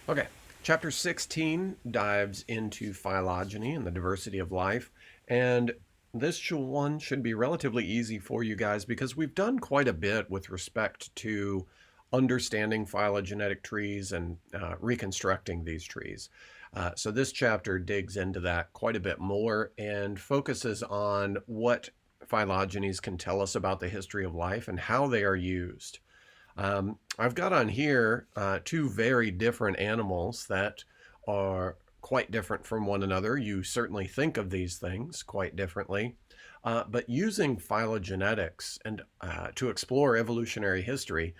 Okay, chapter 16 dives into phylogeny and the diversity of life. And this one should be relatively easy for you guys because we've done quite a bit with respect to understanding phylogenetic trees and reconstructing these trees. So this chapter digs into that quite a bit more and focuses on what phylogenies can tell us about the history of life and how they are used. I've got on here two very different animals that are quite different from one another. You certainly think of these things quite differently. But using phylogenetics and to explore evolutionary history,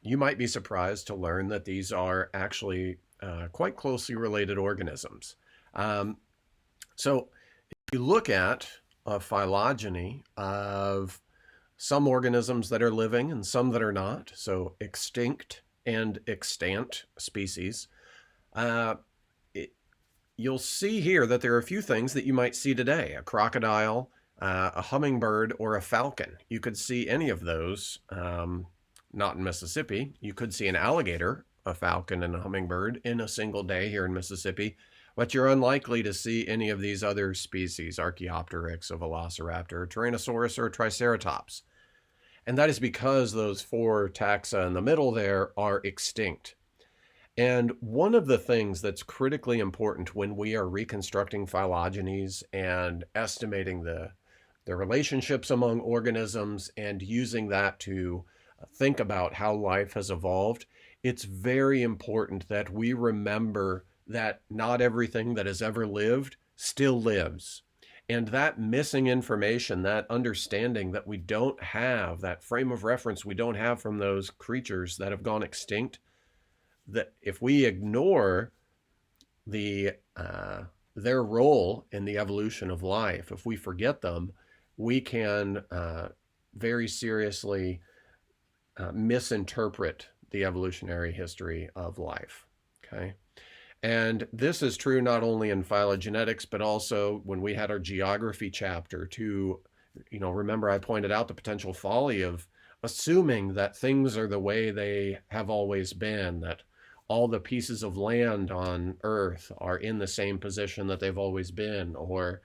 you might be surprised to learn that these are actually quite closely related organisms. Um, so if you look at a phylogeny of some organisms that are living and some that are not, so extinct and extant species, uh, it, you'll see here that there are a few things that you might see today: a crocodile, a hummingbird, or a falcon. You could see any of those, not in Mississippi. You could see an alligator, a falcon, and a hummingbird in a single day here in Mississippi, but you're unlikely to see any of these other species: Archaeopteryx, a velociraptor, a Tyrannosaurus, or a Triceratops. And that is because those four taxa in the middle there are extinct. And one of the things that's critically important when we are reconstructing phylogenies and estimating the relationships among organisms and using that to think about how life has evolved, it's very important that we remember that not everything that has ever lived still lives. And that missing information, that understanding that we don't have, that frame of reference we don't have from those creatures that have gone extinct, that if we ignore the their role in the evolution of life, if we forget them, we can very seriously misinterpret the evolutionary history of life. Okay. And this is true not only in phylogenetics, but also when we had our geography chapter to, remember I pointed out the potential folly of assuming that things are the way they have always been, that all the pieces of land on Earth are in the same position that they've always been, or,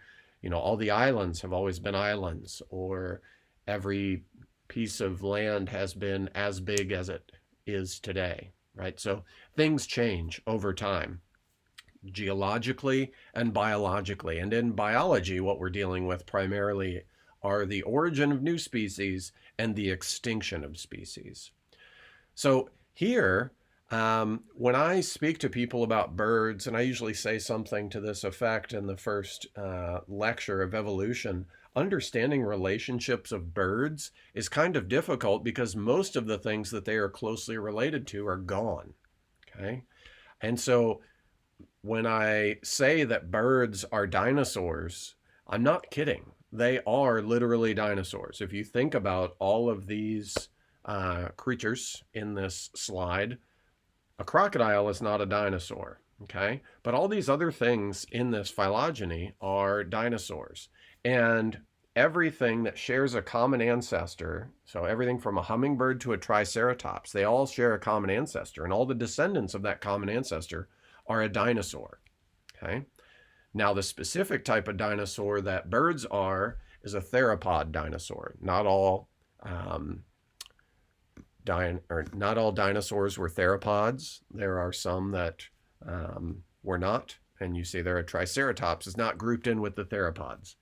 all the islands have always been islands, or every piece of land has been as big as it is today, right? So things change over time, geologically and biologically. And in biology, what we're dealing with primarily are the origin of new species and the extinction of species. So here, when I speak to people about birds, and I usually say something to this effect in the first lecture of evolution, understanding relationships of birds is kind of difficult because most of the things that they are closely related to are gone. Okay. And so when I say that birds are dinosaurs, I'm not kidding. They are literally dinosaurs. If you think about all of these creatures in this slide, a crocodile is not a dinosaur, okay? But all these other things in this phylogeny are dinosaurs. And everything that shares a common ancestor, so everything from a hummingbird to a triceratops, they all share a common ancestor. And all the descendants of that common ancestor are a dinosaur, okay? Now, the specific type of dinosaur that birds are is a theropod dinosaur. Not all not all dinosaurs were theropods. There are some that were not, and you see there a triceratops is not grouped in with the theropods.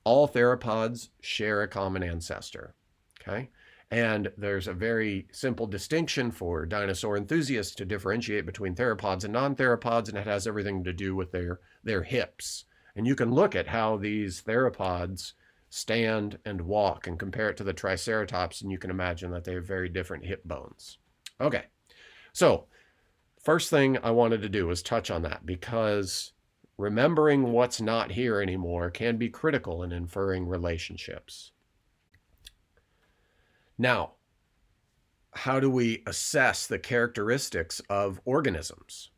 All theropods share a common ancestor, okay? And there's a very simple distinction for dinosaur enthusiasts to differentiate between theropods and non-theropods, and it has everything to do with their hips. And you can look at how these theropods stand and walk and compare it to the triceratops, and you can imagine that they have very different hip bones. Okay, so first thing I wanted to do was touch on that because remembering what's not here anymore can be critical in inferring relationships. Now, how do we assess the characteristics of organisms?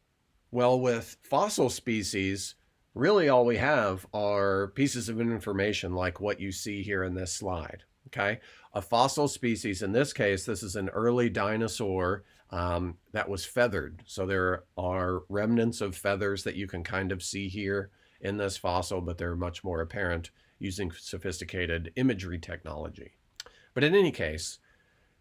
Well, with fossil species, really all we have are pieces of information like what you see here in this slide, okay? A fossil species, in this case, this is an early dinosaur that was feathered. So there are remnants of feathers that you can kind of see here in this fossil, but they're much more apparent using sophisticated imagery technology. But in any case,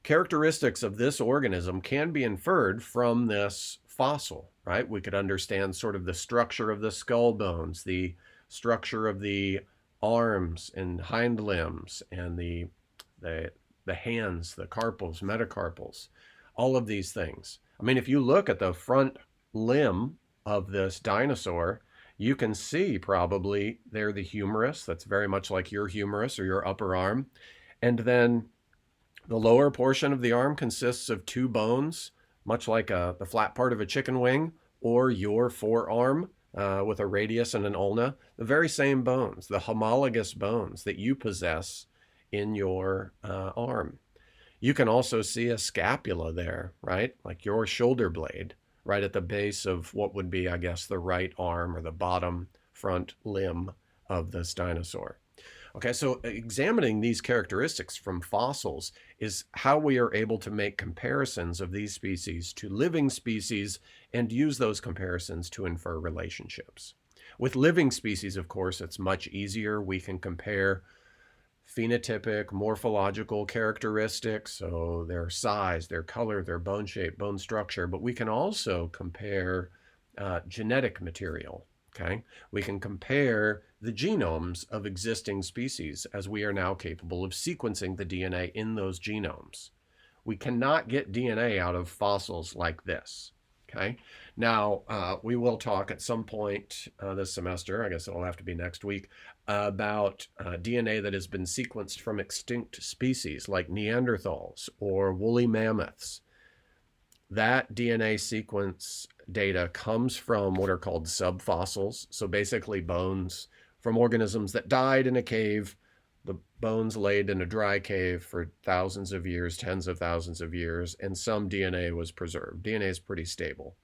characteristics of this organism can be inferred from this fossil, right? We could understand sort of the structure of the skull bones, the structure of the arms and hind limbs, and the hands, the carpals, metacarpals, all of these things. I mean, if you look at the front limb of this dinosaur, you can see probably there the humerus. That's very much like your humerus or your upper arm. And then the lower portion of the arm consists of two bones, much like the flat part of a chicken wing, or your forearm with a radius and an ulna. The very same bones, the homologous bones that you possess in your arm. You can also see a scapula there, right? Like your shoulder blade, right at the base of what would be, I guess, the right arm or the bottom front limb of this dinosaur. Okay, so examining these characteristics from fossils is how we are able to make comparisons of these species to living species and use those comparisons to infer relationships. With living species, of course, it's much easier. We can compare phenotypic, morphological characteristics, so their size, their color, their bone shape, bone structure, but we can also compare genetic material. Okay, we can compare the genomes of existing species as we are now capable of sequencing the DNA in those genomes. We cannot get DNA out of fossils like this. Okay, now we will talk at some point this semester, I guess it'll have to be next week, about DNA that has been sequenced from extinct species like Neanderthals or woolly mammoths. That DNA sequence data comes from what are called subfossils, so basically bones from organisms that died in a cave, the bones laid in a dry cave for thousands of years, tens of thousands of years, and some DNA was preserved. DNA is pretty stable.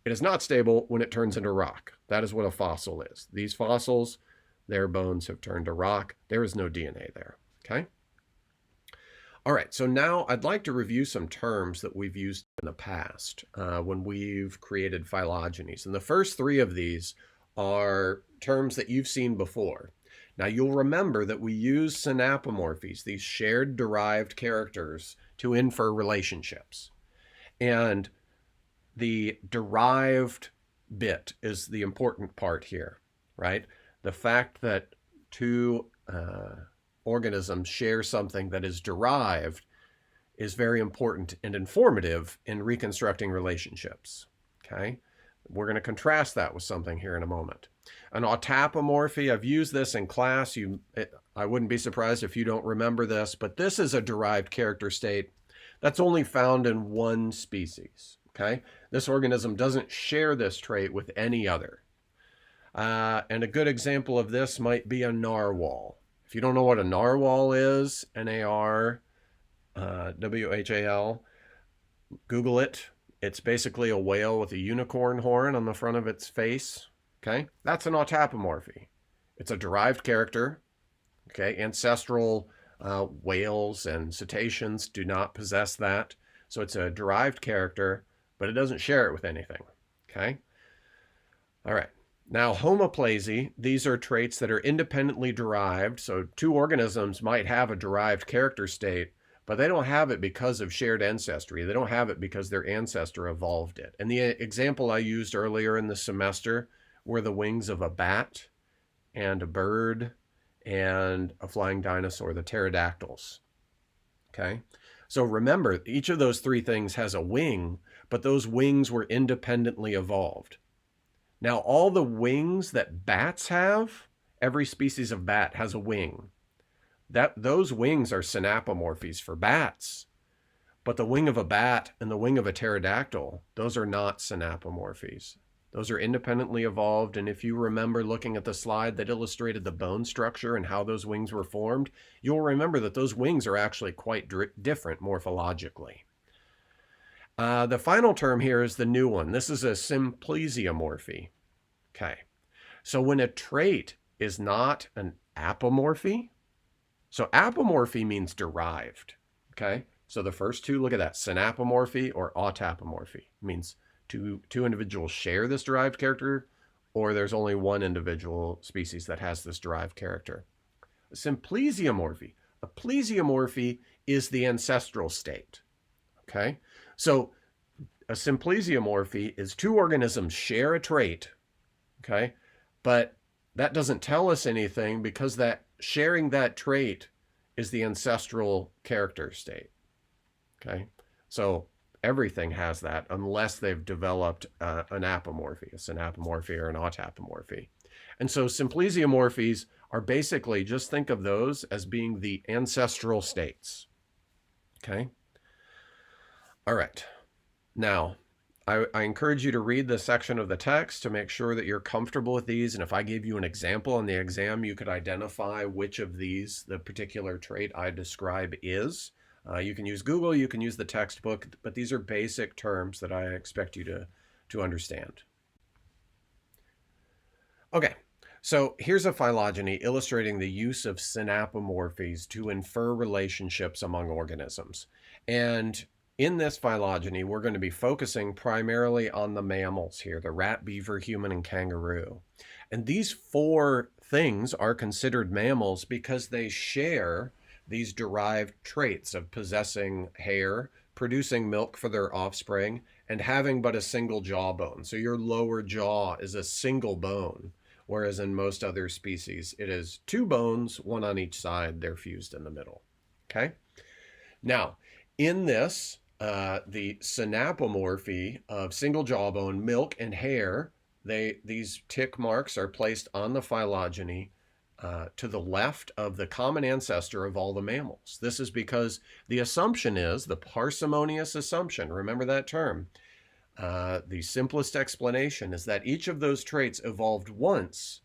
It is not stable when it turns into rock. That is what a fossil is. These fossils, their bones have turned to rock. There is no DNA there, okay? All right, so now I'd like to review some terms that we've used in the past when we've created phylogenies. And the first three of these are terms that you've seen before. Now you'll remember that we use synapomorphies, these shared derived characters, to infer relationships. And the derived bit is the important part here, right? The fact that two organisms share something that is derived is very important and informative in reconstructing relationships, okay? We're going to contrast that with something here in a moment. An autapomorphy, I've used this in class. I wouldn't be surprised if you don't remember this, but this is a derived character state that's only found in one species, okay? This organism doesn't share this trait with any other. And a good example of this might be a narwhal. If you don't know what a narwhal is, Narwhal, Google it. It's basically a whale with a unicorn horn on the front of its face. Okay, that's an autapomorphy. It's a derived character. Okay, ancestral whales and cetaceans do not possess that. So it's a derived character, but it doesn't share it with anything. Okay, all right. Now, homoplasy, these are traits that are independently derived. So two organisms might have a derived character state, but they don't have it because of shared ancestry. They don't have it because their ancestor evolved it. And the example I used earlier in the semester were the wings of a bat and a bird and a flying dinosaur, the pterodactyls. Okay? So remember, each of those three things has a wing, but those wings were independently evolved. Now, all the wings that bats have, every species of bat has a wing. Those wings are synapomorphies for bats. But the wing of a bat and the wing of a pterodactyl, those are not synapomorphies. Those are independently evolved. And if you remember looking at the slide that illustrated the bone structure and how those wings were formed, you'll remember that those wings are actually quite different morphologically. The final term here is the new one. This is a symplesiomorphy. Okay, so when a trait is not an apomorphy, so apomorphy means derived, okay? So the first two, look at that, synapomorphy or autapomorphy. Means two individuals share this derived character, or there's only one individual species that has this derived character. Symplesiomorphy. A plesiomorphy is the ancestral state. Okay? So a symplesiomorphy is two organisms share a trait, okay? But that doesn't tell us anything because that sharing that trait is the ancestral character state, okay? So everything has that unless they've developed an apomorphy, a synapomorphy or an autapomorphy. And so symplesiomorphies are basically, just think of those as being the ancestral states, okay? All right. Now, I encourage you to read this section of the text to make sure that you're comfortable with these. And if I gave you an example on the exam, you could identify which of these the particular trait I describe is. You can use Google, you can use the textbook, but these are basic terms that I expect you to understand. Okay, so here's a phylogeny illustrating the use of synapomorphies to infer relationships among organisms. And in this phylogeny, we're going to be focusing primarily on the mammals here, the rat, beaver, human, and kangaroo. And these four things are considered mammals because they share these derived traits of possessing hair, producing milk for their offspring, and having but a single jawbone. So your lower jaw is a single bone, whereas in most other species, it is two bones, one on each side. They're fused in the middle. Okay? Now, in this, the synapomorphy of single jawbone, milk, and hair, these tick marks are placed on the phylogeny to the left of the common ancestor of all the mammals. This is because the assumption is, the parsimonious assumption, remember that term, the simplest explanation is that each of those traits evolved once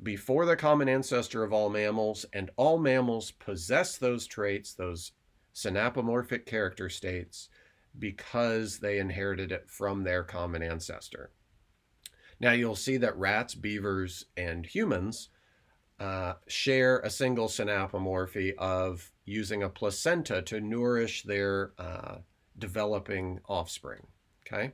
before the common ancestor of all mammals, and all mammals possess those traits, those synapomorphic character states, because they inherited it from their common ancestor. Now you'll see that rats, beavers, and humans share a single synapomorphy of using a placenta to nourish their developing offspring. Okay?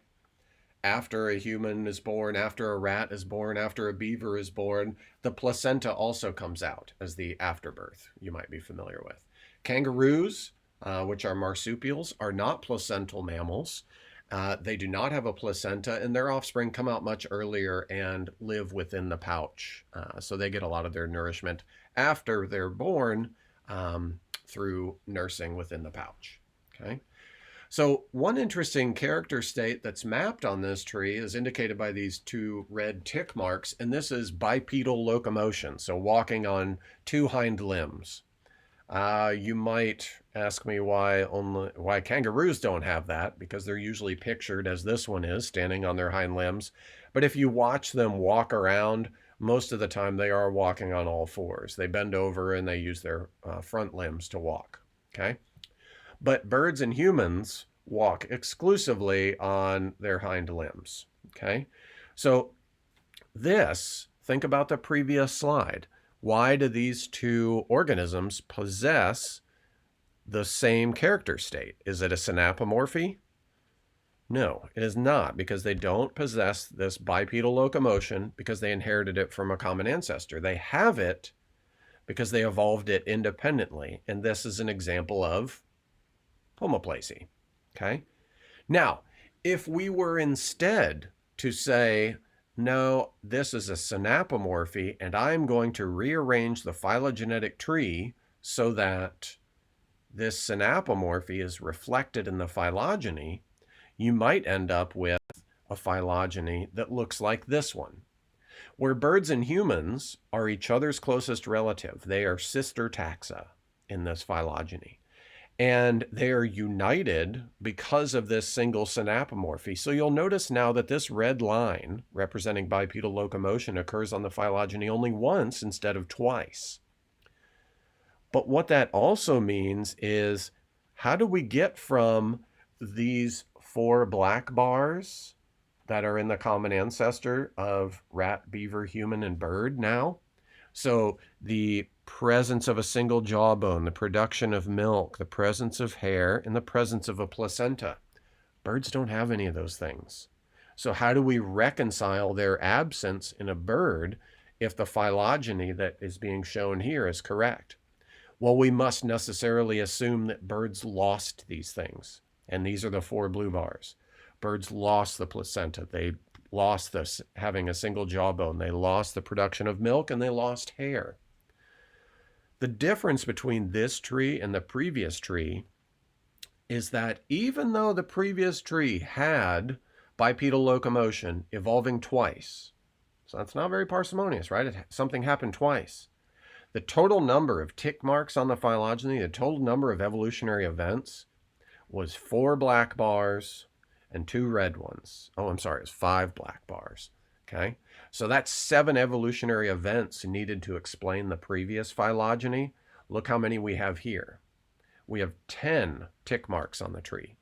After a human is born, after a rat is born, after a beaver is born, the placenta also comes out as the afterbirth you might be familiar with. Kangaroos, which are marsupials, are not placental mammals. They do not have a placenta, and their offspring come out much earlier and live within the pouch. So they get a lot of their nourishment after they're born through nursing within the pouch. Okay. So one interesting character state that's mapped on this tree is indicated by these two red tick marks, and this is bipedal locomotion, so walking on two hind limbs. You might ask me why kangaroos don't have that, because they're usually pictured as this one is, standing on their hind limbs. But if you watch them walk around, most of the time they are walking on all fours. They bend over and they use their front limbs to walk. Okay? But birds and humans walk exclusively on their hind limbs. Okay? So think about the previous slide. Why do these two organisms possess the same character state? Is it a synapomorphy? No, it is not, because they don't possess this bipedal locomotion because they inherited it from a common ancestor. They have it because they evolved it independently, and this is an example of homoplasy. Okay? Now, if we were instead to say, no, this is a synapomorphy, and I'm going to rearrange the phylogenetic tree so that this synapomorphy is reflected in the phylogeny, you might end up with a phylogeny that looks like this one, where birds and humans are each other's closest relative. They are sister taxa in this phylogeny. And they are united because of this single synapomorphy. So you'll notice now that this red line representing bipedal locomotion occurs on the phylogeny only once instead of twice. But what that also means is, how do we get from these four black bars that are in the common ancestor of rat, beaver, human, and bird now? So the presence of a single jawbone, the production of milk, the presence of hair, and the presence of a placenta. Birds don't have any of those things. So how do we reconcile their absence in a bird if the phylogeny that is being shown here is correct? Well, we must necessarily assume that birds lost these things. And these are the 4 blue bars. Birds lost the placenta. They lost this having a single jawbone. They lost the production of milk, and they lost hair. The difference between this tree and the previous tree is that even though the previous tree had bipedal locomotion evolving twice, so that's not very parsimonious, right? Something happened twice. The total number of tick marks on the phylogeny, the total number of evolutionary events was 4 black bars and 2 red ones. Oh, I'm sorry, it's 5 black bars. Okay, so that's 7 evolutionary events needed to explain the previous phylogeny. Look how many we have here. We have 10 tick marks on the tree.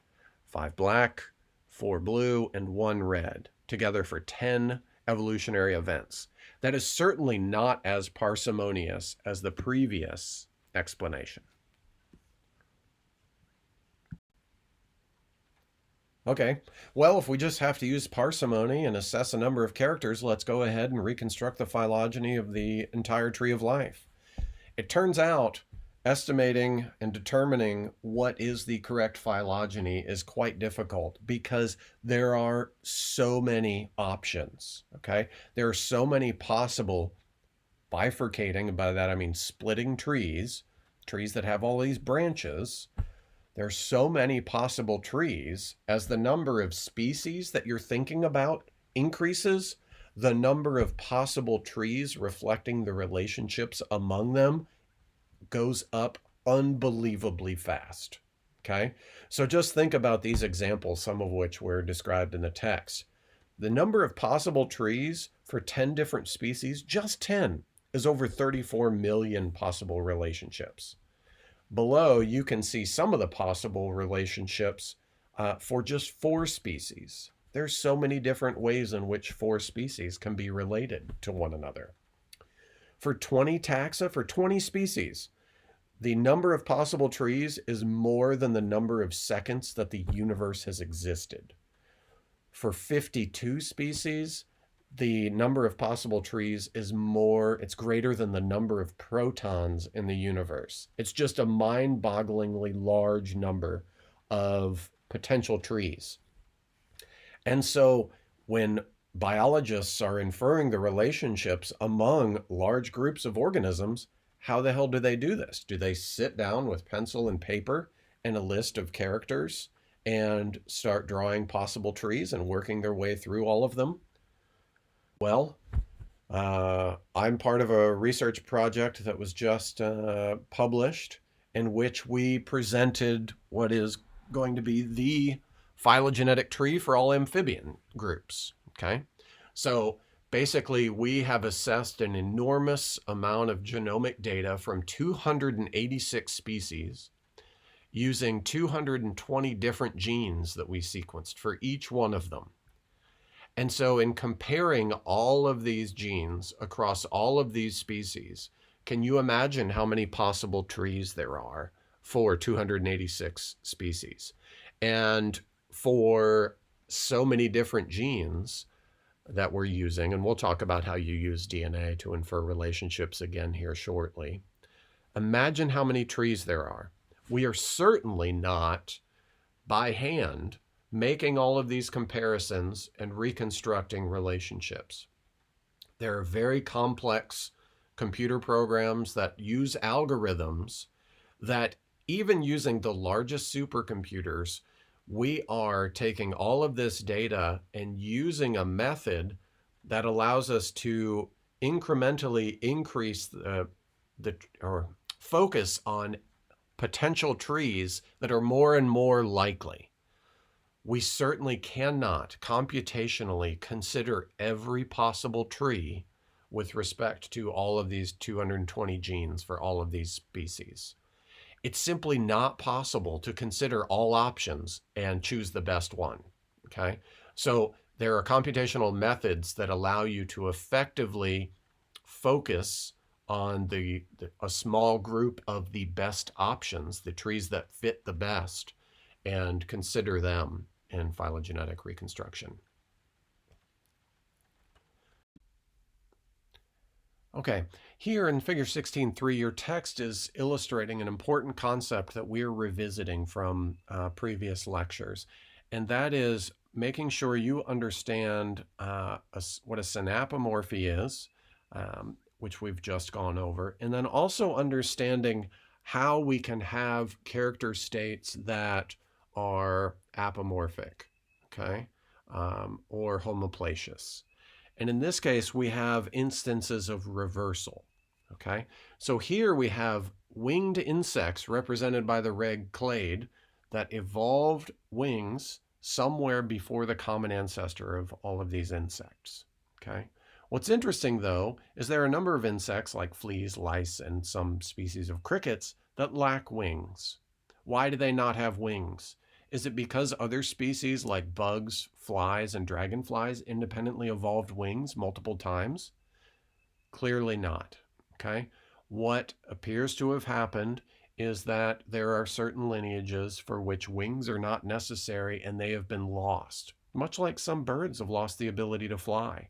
5 black, 4 blue, and 1 red, together for 10 evolutionary events. That is certainly not as parsimonious as the previous explanation. Okay, well, if we just have to use parsimony and assess a number of characters, let's go ahead and reconstruct the phylogeny of the entire tree of life. It turns out estimating and determining what is the correct phylogeny is quite difficult because there are so many options, okay? There are so many possible bifurcating, and by that I mean splitting trees that have all these branches. There's so many possible trees. As the number of species that you're thinking about increases, the number of possible trees reflecting the relationships among them goes up unbelievably fast. Okay, so just think about these examples, some of which were described in the text. The number of possible trees for 10 different species, just 10, is over 34 million possible relationships. Below, you can see some of the possible relationships for just 4 species. There's so many different ways in which 4 species can be related to one another. For 20 taxa, for 20 species, the number of possible trees is more than the number of seconds that the universe has existed. For 52 species, the number of possible trees is it's greater than the number of protons in the universe. It's just a mind-bogglingly large number of potential trees. And so when biologists are inferring the relationships among large groups of organisms, how the hell do they do this? Do they sit down with pencil and paper and a list of characters and start drawing possible trees and working their way through all of them? Well, I'm part of a research project that was just published in which we presented what is going to be the phylogenetic tree for all amphibian groups. Okay, so basically we have assessed an enormous amount of genomic data from 286 species using 220 different genes that we sequenced for each one of them. And so in comparing all of these genes across all of these species, can you imagine how many possible trees there are for 286 species? And for so many different genes that we're using, and we'll talk about how you use DNA to infer relationships again here shortly. Imagine how many trees there are. We are certainly not by hand making all of these comparisons and reconstructing relationships. There are very complex computer programs that use algorithms that, even using the largest supercomputers, we are taking all of this data and using a method that allows us to incrementally increase or focus on potential trees that are more and more likely. We certainly cannot computationally consider every possible tree with respect to all of these 220 genes for all of these species. It's simply not possible to consider all options and choose the best one, okay? So there are computational methods that allow you to effectively focus on a small group of the best options, the trees that fit the best, and consider them in phylogenetic reconstruction. Okay, here in figure 16.3, your text is illustrating an important concept that we're revisiting from previous lectures, and that is making sure you understand what a synapomorphy is, which we've just gone over, and then also understanding how we can have character states that are apomorphic, okay, or homoplacious. And in this case, we have instances of reversal. Okay, so here we have winged insects represented by the red clade that evolved wings somewhere before the common ancestor of all of these insects. Okay, what's interesting though is there are a number of insects like fleas, lice, and some species of crickets that lack wings. Why do they not have wings? Is it because other species like bugs, flies, and dragonflies independently evolved wings multiple times? Clearly not. Okay? What appears to have happened is that there are certain lineages for which wings are not necessary and they have been lost, much like some birds have lost the ability to fly.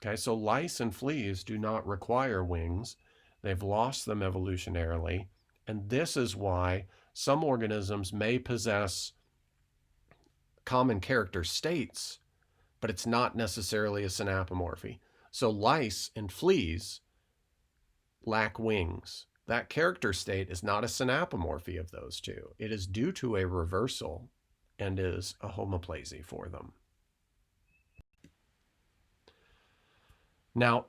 Okay, so lice and fleas do not require wings. They've lost them evolutionarily, and this is why some organisms may possess common character states, but it's not necessarily a synapomorphy. So lice and fleas lack wings. That character state is not a synapomorphy of those two. It is due to a reversal and is a homoplasy for them. Now,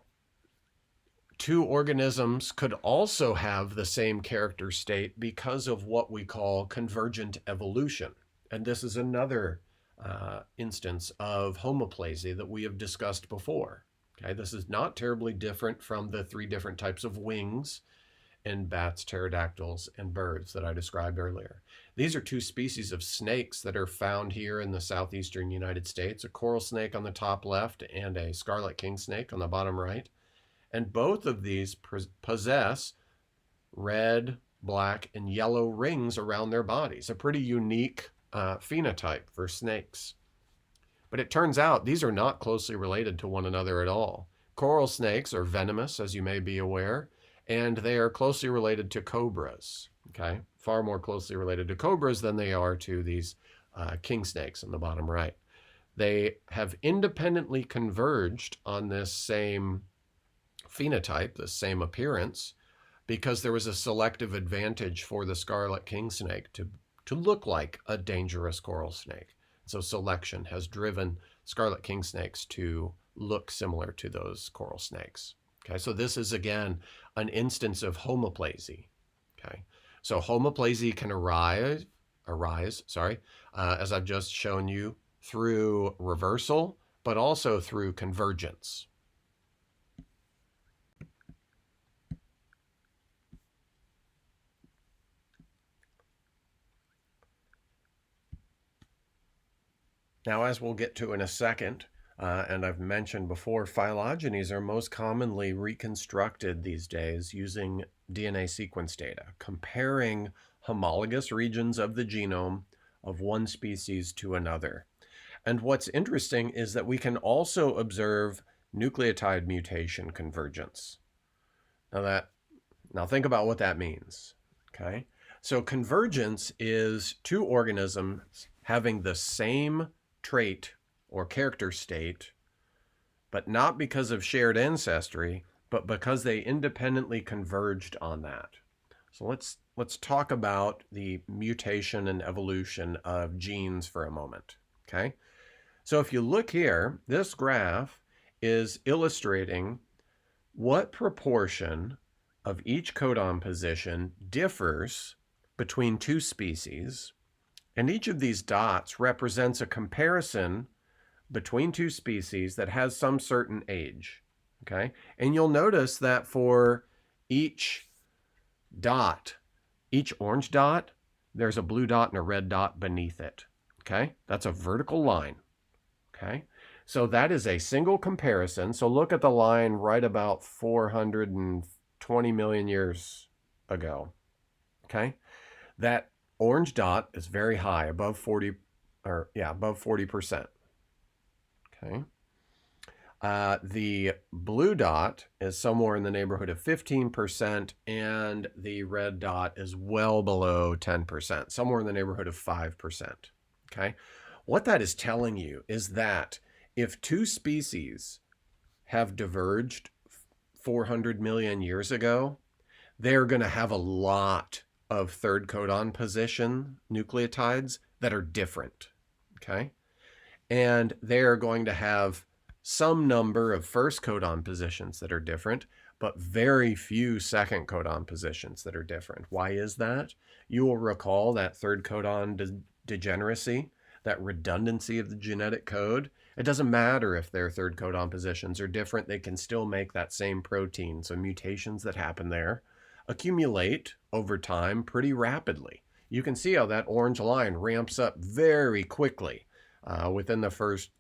two organisms could also have the same character state because of what we call convergent evolution. And this is another instance of homoplasy that we have discussed before. Okay, this is not terribly different from the three different types of wings in bats, pterodactyls, and birds that I described earlier. These are two species of snakes that are found here in the southeastern United States, a coral snake on the top left and a scarlet king snake on the bottom right. And both of these possess red, black, and yellow rings around their bodies, a pretty unique phenotype for snakes. But it turns out these are not closely related to one another at all. Coral snakes are venomous, as you may be aware, and they are closely related to cobras, okay? Far more closely related to cobras than they are to these king snakes on the bottom right. They have independently converged on this same phenotype, the same appearance, because there was a selective advantage for the scarlet king snake to look like a dangerous coral snake. So selection has driven scarlet king snakes to look similar to those coral snakes. Okay, so this is again an instance of homoplasy. Okay, so homoplasy can arise, as I've just shown you, through reversal, but also through convergence. Now, as we'll get to in a second, and I've mentioned before, phylogenies are most commonly reconstructed these days using DNA sequence data, comparing homologous regions of the genome of one species to another. And what's interesting is that we can also observe nucleotide mutation convergence. Now think about what that means, okay? So convergence is two organisms having the same trait or character state, but not because of shared ancestry, but because they independently converged on that. So let's talk about the mutation and evolution of genes for a moment, okay? So if you look here, this graph is illustrating what proportion of each codon position differs between two species, and each of these dots represents a comparison between two species that has some certain age, okay? And you'll notice that for each dot, each orange dot, there's a blue dot and a red dot beneath it, okay? That's a vertical line, okay? So that is a single comparison. So look at the line right about 420 20 million years ago. Okay? That orange dot is very high, above 40, above 40%. Okay? The blue dot is somewhere in the neighborhood of 15%, and the red dot is well below 10%, somewhere in the neighborhood of 5%. Okay? What that is telling you is that if two species have diverged 400 million years ago, they're going to have a lot of third codon position nucleotides that are different. Okay? And they're going to have some number of first codon positions that are different, but very few second codon positions that are different. Why is that? You will recall that third codon degeneracy, that redundancy of the genetic code. It doesn't matter if their third codon positions are different, they can still make that same protein. So mutations that happen there accumulate over time pretty rapidly. You can see how that orange line ramps up very quickly within the first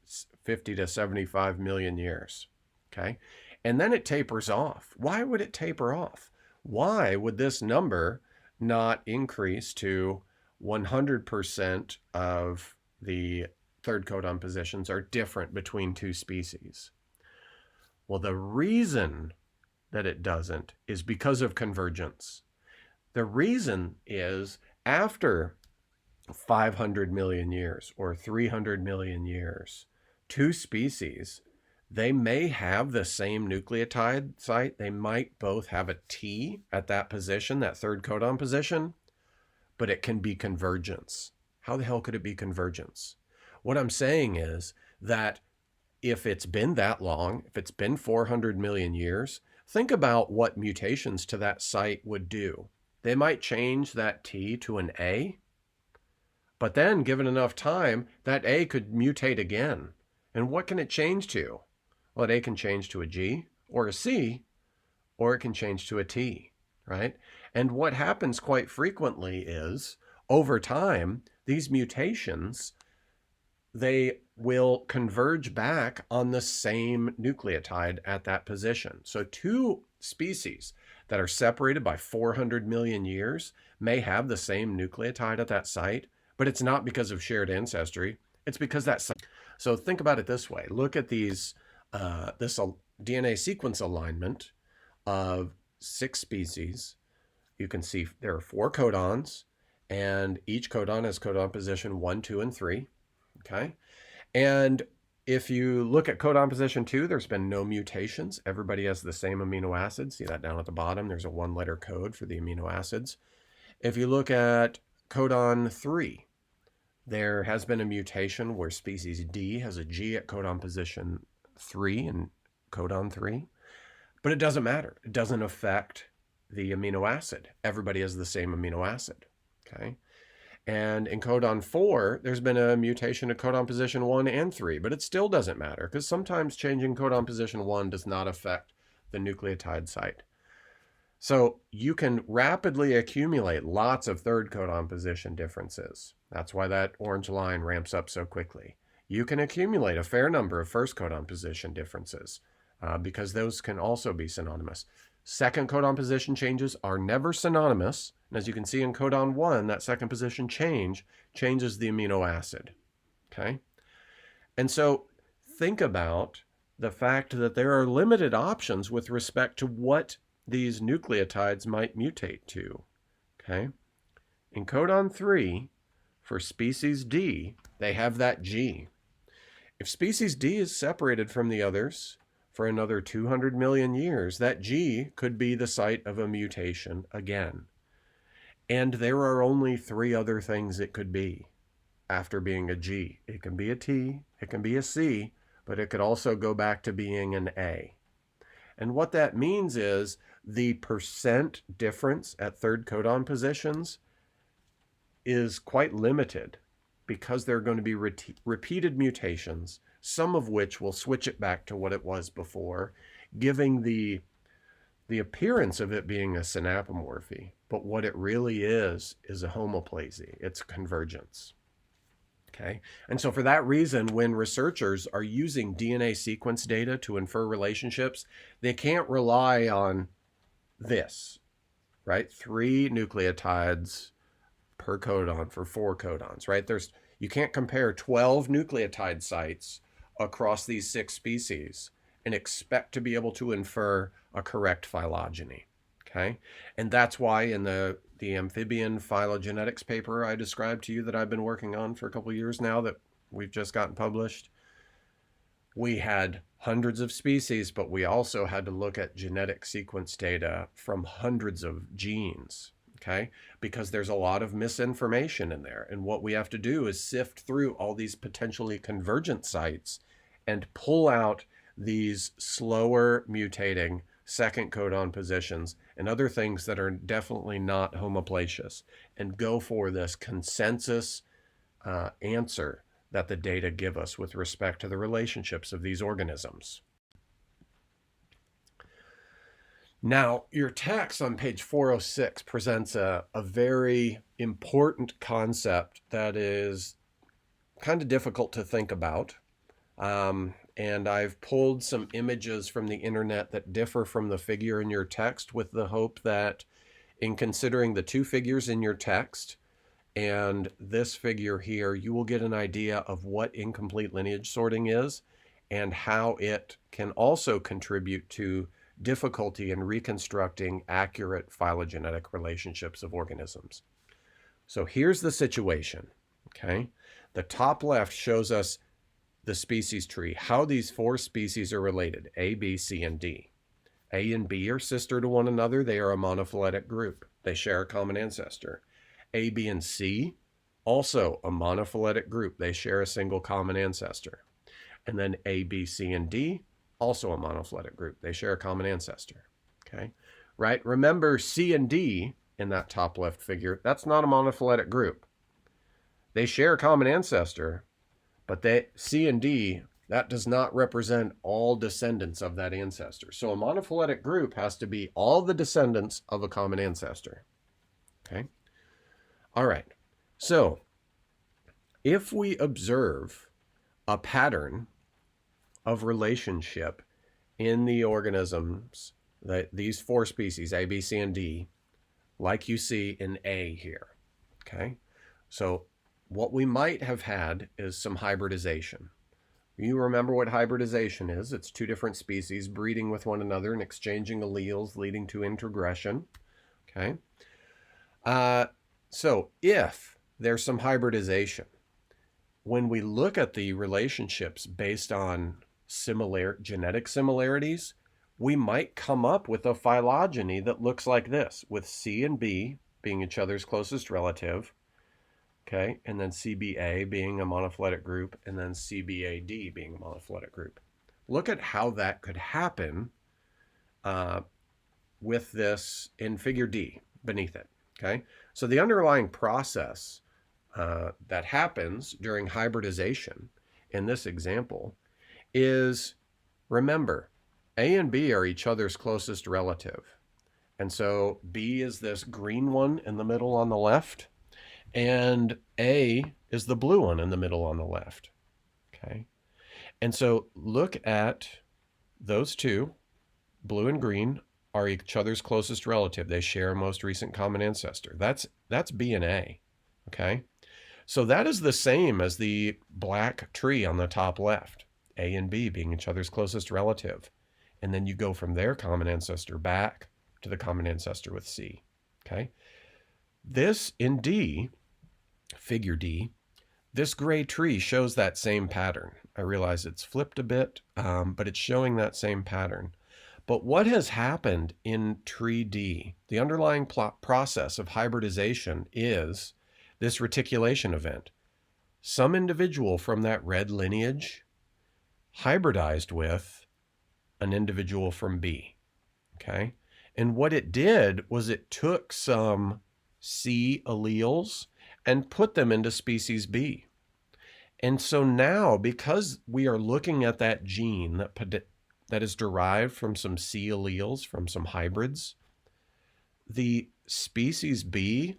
50 to 75 million years. Okay? And then it tapers off. Why would it taper off? Why would this number not increase to 100% of the third codon positions are different between two species? Well, the reason that it doesn't is because of convergence. The reason is after 500 million years or 300 million years, two species, they may have the same nucleotide site. They might both have a T at that position, that third codon position, but it can be convergence. How the hell could it be convergence? What I'm saying is that if it's been that long, if it's been 400 million years, think about what mutations to that site would do. They might change that T to an A, but then given enough time, that A could mutate again. And what can it change to? Well, that A can change to a G or a C, or it can change to a T, right? And what happens quite frequently is, over time, these mutations, they will converge back on the same nucleotide at that position. So two species that are separated by 400 million years may have the same nucleotide at that site, but it's not because of shared ancestry. It's because that site. So think about it this way. Look at these, this DNA sequence alignment of 6 species. You can see there are 4 codons, and each codon has codon position 1, 2, and 3. Okay. And if you look at codon position 2, there's been no mutations. Everybody has the same amino acids. See that down at the bottom? There's a 1-letter code for the amino acids. If you look at codon 3, there has been a mutation where species D has a G at codon position 3 in codon 3. But it doesn't matter. It doesn't affect the amino acid. Everybody has the same amino acid. Okay. And in codon 4, there's been a mutation to codon position 1 and 3, but it still doesn't matter because sometimes changing codon position 1 does not affect the nucleotide site. So you can rapidly accumulate lots of third codon position differences. That's why that orange line ramps up so quickly. You can accumulate a fair number of first codon position differences because those can also be synonymous. Second codon position changes are never synonymous. And as you can see in codon 1, that second position changes the amino acid. Okay? And so think about the fact that there are limited options with respect to what these nucleotides might mutate to. Okay? In codon 3, for species D, they have that G. If species D is separated from the others for another 200 million years, that G could be the site of a mutation again. And there are only 3 other things it could be after being a G. It can be a T, it can be a C, but it could also go back to being an A. And what that means is the percent difference at third codon positions is quite limited because there are going to be repeated mutations, some of which will switch it back to what it was before, giving the appearance of it being a synapomorphy. But what it really is a homoplasy. It's convergence. Okay? And so for that reason, when researchers are using DNA sequence data to infer relationships, they can't rely on this, right? 3 nucleotides per codon for 4 codons, right? You can't compare 12 nucleotide sites across these 6 species and expect to be able to infer a correct phylogeny. Okay? And that's why in the amphibian phylogenetics paper I described to you that I've been working on for a couple of years now that we've just gotten published, we had hundreds of species, but we also had to look at genetic sequence data from hundreds of genes, okay? Because there's a lot of misinformation in there. And what we have to do is sift through all these potentially convergent sites and pull out these slower mutating second codon positions and other things that are definitely not homoplacious and go for this consensus answer that the data give us with respect to the relationships of these organisms. Now, your text on page 406 presents a very important concept that is kind of difficult to think about. And I've pulled some images from the internet that differ from the figure in your text with the hope that in considering the 2 figures in your text and this figure here, you will get an idea of what incomplete lineage sorting is and how it can also contribute to difficulty in reconstructing accurate phylogenetic relationships of organisms. So here's the situation, okay? The top left shows us the species tree, how these 4 species are related, A, B, C, and D. A and B are sister to one another. They are a monophyletic group. They share a common ancestor. A, B, and C, also a monophyletic group. They share a single common ancestor. And then A, B, C, and D, also a monophyletic group. They share a common ancestor. Okay, right? Remember C and D in that top left figure, that's not a monophyletic group. They share a common ancestor, but C and D, that does not represent all descendants of that ancestor. So a monophyletic group has to be all the descendants of a common ancestor. Okay? All right. So if we observe a pattern of relationship in the organisms, that these 4 species, A, B, C, and D, like you see in A here, okay? So what we might have had is some hybridization. You remember what hybridization is. It's 2 different species breeding with one another and exchanging alleles, leading to introgression, okay? So if there's some hybridization, when we look at the relationships based on genetic similarities, we might come up with a phylogeny that looks like this, with C and B being each other's closest relative, okay, and then CBA being a monophyletic group, and then CBAD being a monophyletic group. Look at how that could happen with this in figure D beneath it, okay? So the underlying process that happens during hybridization in this example is, remember, A and B are each other's closest relative. And so B is this green one in the middle on the left, and A is the blue one in the middle on the left, okay? And so look at those 2, blue and green, are each other's closest relative. They share a most recent common ancestor. That's B and A, okay? So that is the same as the black tree on the top left, A and B being each other's closest relative. And then you go from their common ancestor back to the common ancestor with C, okay? This in D, figure D, this gray tree shows that same pattern. I realize it's flipped a bit, but it's showing that same pattern. But what has happened in tree D, the underlying process of hybridization is this reticulation event. Some individual from that red lineage hybridized with an individual from B, okay? And what it did was it took some C alleles and put them into species B. And so now, because we are looking at that gene that is derived from some C alleles, from some hybrids, the species B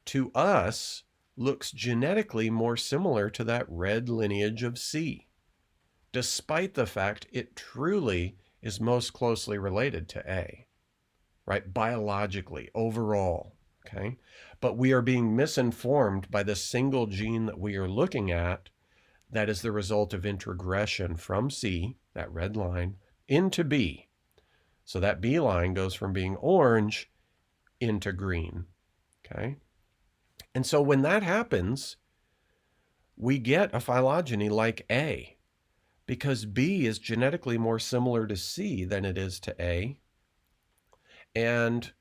to us looks genetically more similar to that red lineage of C, despite the fact it truly is most closely related to A. right? Biologically, overall, okay? But we are being misinformed by the single gene that we are looking at that is the result of introgression from C, that red line, into B. So that B line goes from being orange into green, okay? And so when that happens, we get a phylogeny like A because B is genetically more similar to C than it is to A, and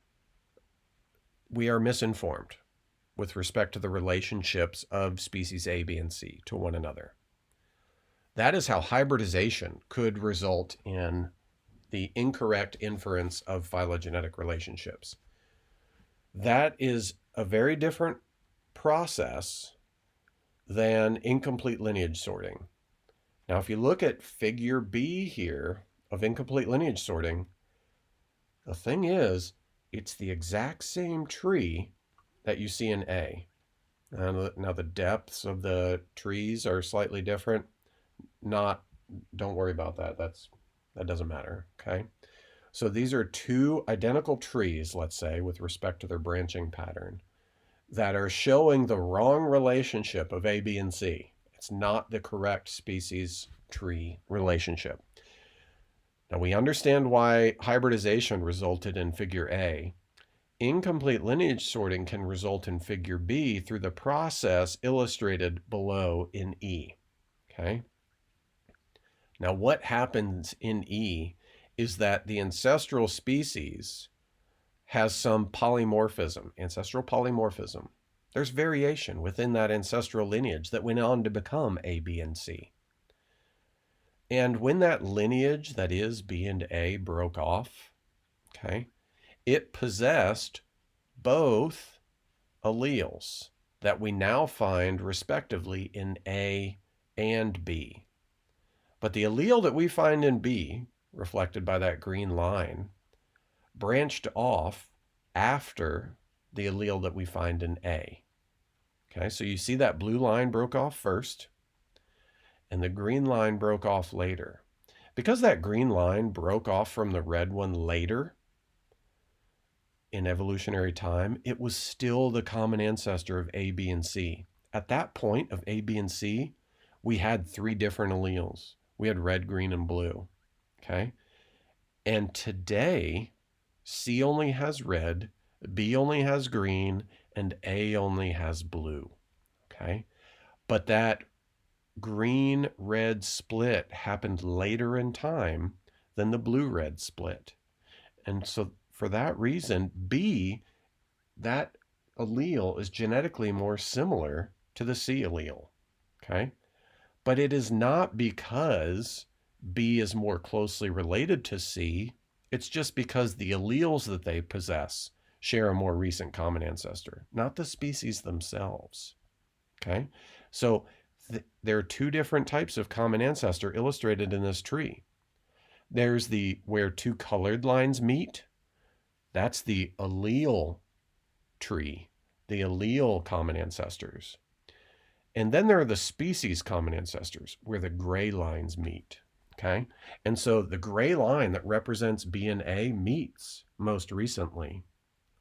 we are misinformed with respect to the relationships of species A, B, and C to one another. That is how hybridization could result in the incorrect inference of phylogenetic relationships. That is a very different process than incomplete lineage sorting. Now, if you look at figure B here of incomplete lineage sorting, the thing is, it's the exact same tree that you see in A. Now the depths of the trees are slightly different. Don't worry about that. That doesn't matter, okay? So these are two identical trees, let's say, with respect to their branching pattern, that are showing the wrong relationship of A, B, and C. It's not the correct species tree relationship. Now we understand why hybridization resulted in figure A. Incomplete lineage sorting can result in figure B through the process illustrated below in E. Okay? Now what happens in E is that the ancestral species has some polymorphism, ancestral polymorphism. There's variation within that ancestral lineage that went on to become A, B, and C. And when that lineage, that is B and A, broke off, okay, it possessed both alleles that we now find respectively in A and B. But the allele that we find in B, reflected by that green line, branched off after the allele that we find in A. Okay, so you see that blue line broke off first, and the green line broke off later. Because that green line broke off from the red one later in evolutionary time, it was still the common ancestor of A, B, and C. At that point of A, B, and C, we had three different alleles. We had red, green, and blue. Okay? And today, C only has red, B only has green, and A only has blue. Okay? But that green-red split happened later in time than the blue-red split. And so for that reason, B, that allele is genetically more similar to the C allele. Okay? But it is not because B is more closely related to C. It's just because the alleles that they possess share a more recent common ancestor, not the species themselves. Okay? So there are two different types of common ancestor illustrated in this tree. There's the where two colored lines meet. That's the allele tree, the allele common ancestors. And then there are the species common ancestors where the gray lines meet. Okay? And so the gray line that represents B and A meets most recently.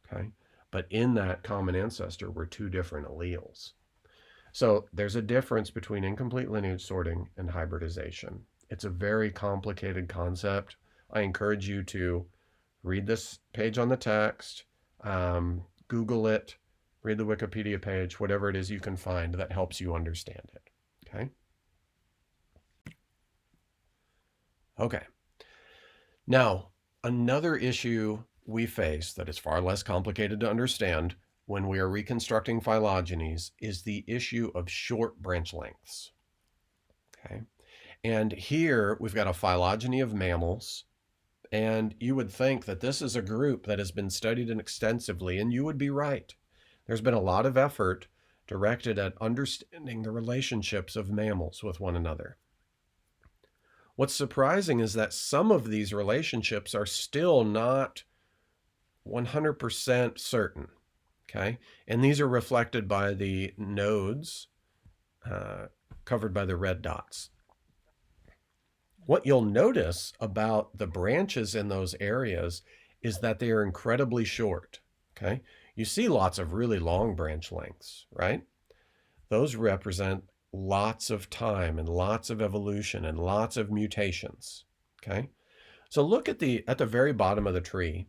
Okay? But in that common ancestor were two different alleles. So there's a difference between incomplete lineage sorting and hybridization. It's a very complicated concept. I encourage you to read this page on the text, Google it, read the Wikipedia page, whatever it is you can find that helps you understand it. Okay? Okay. Now, another issue we face that is far less complicated to understand when we are reconstructing phylogenies is the issue of short branch lengths. Okay? And here we've got a phylogeny of mammals, and you would think that this is a group that has been studied extensively, and you would be right. There's been a lot of effort directed at understanding the relationships of mammals with one another. What's surprising is that some of these relationships are still not 100% certain. Okay, and these are reflected by the nodes covered by the red dots. What you'll notice about the branches in those areas is that they are incredibly short. Okay. You see lots of really long branch lengths, right? Those represent lots of time and lots of evolution and lots of mutations. Okay. So look at the very bottom of the tree.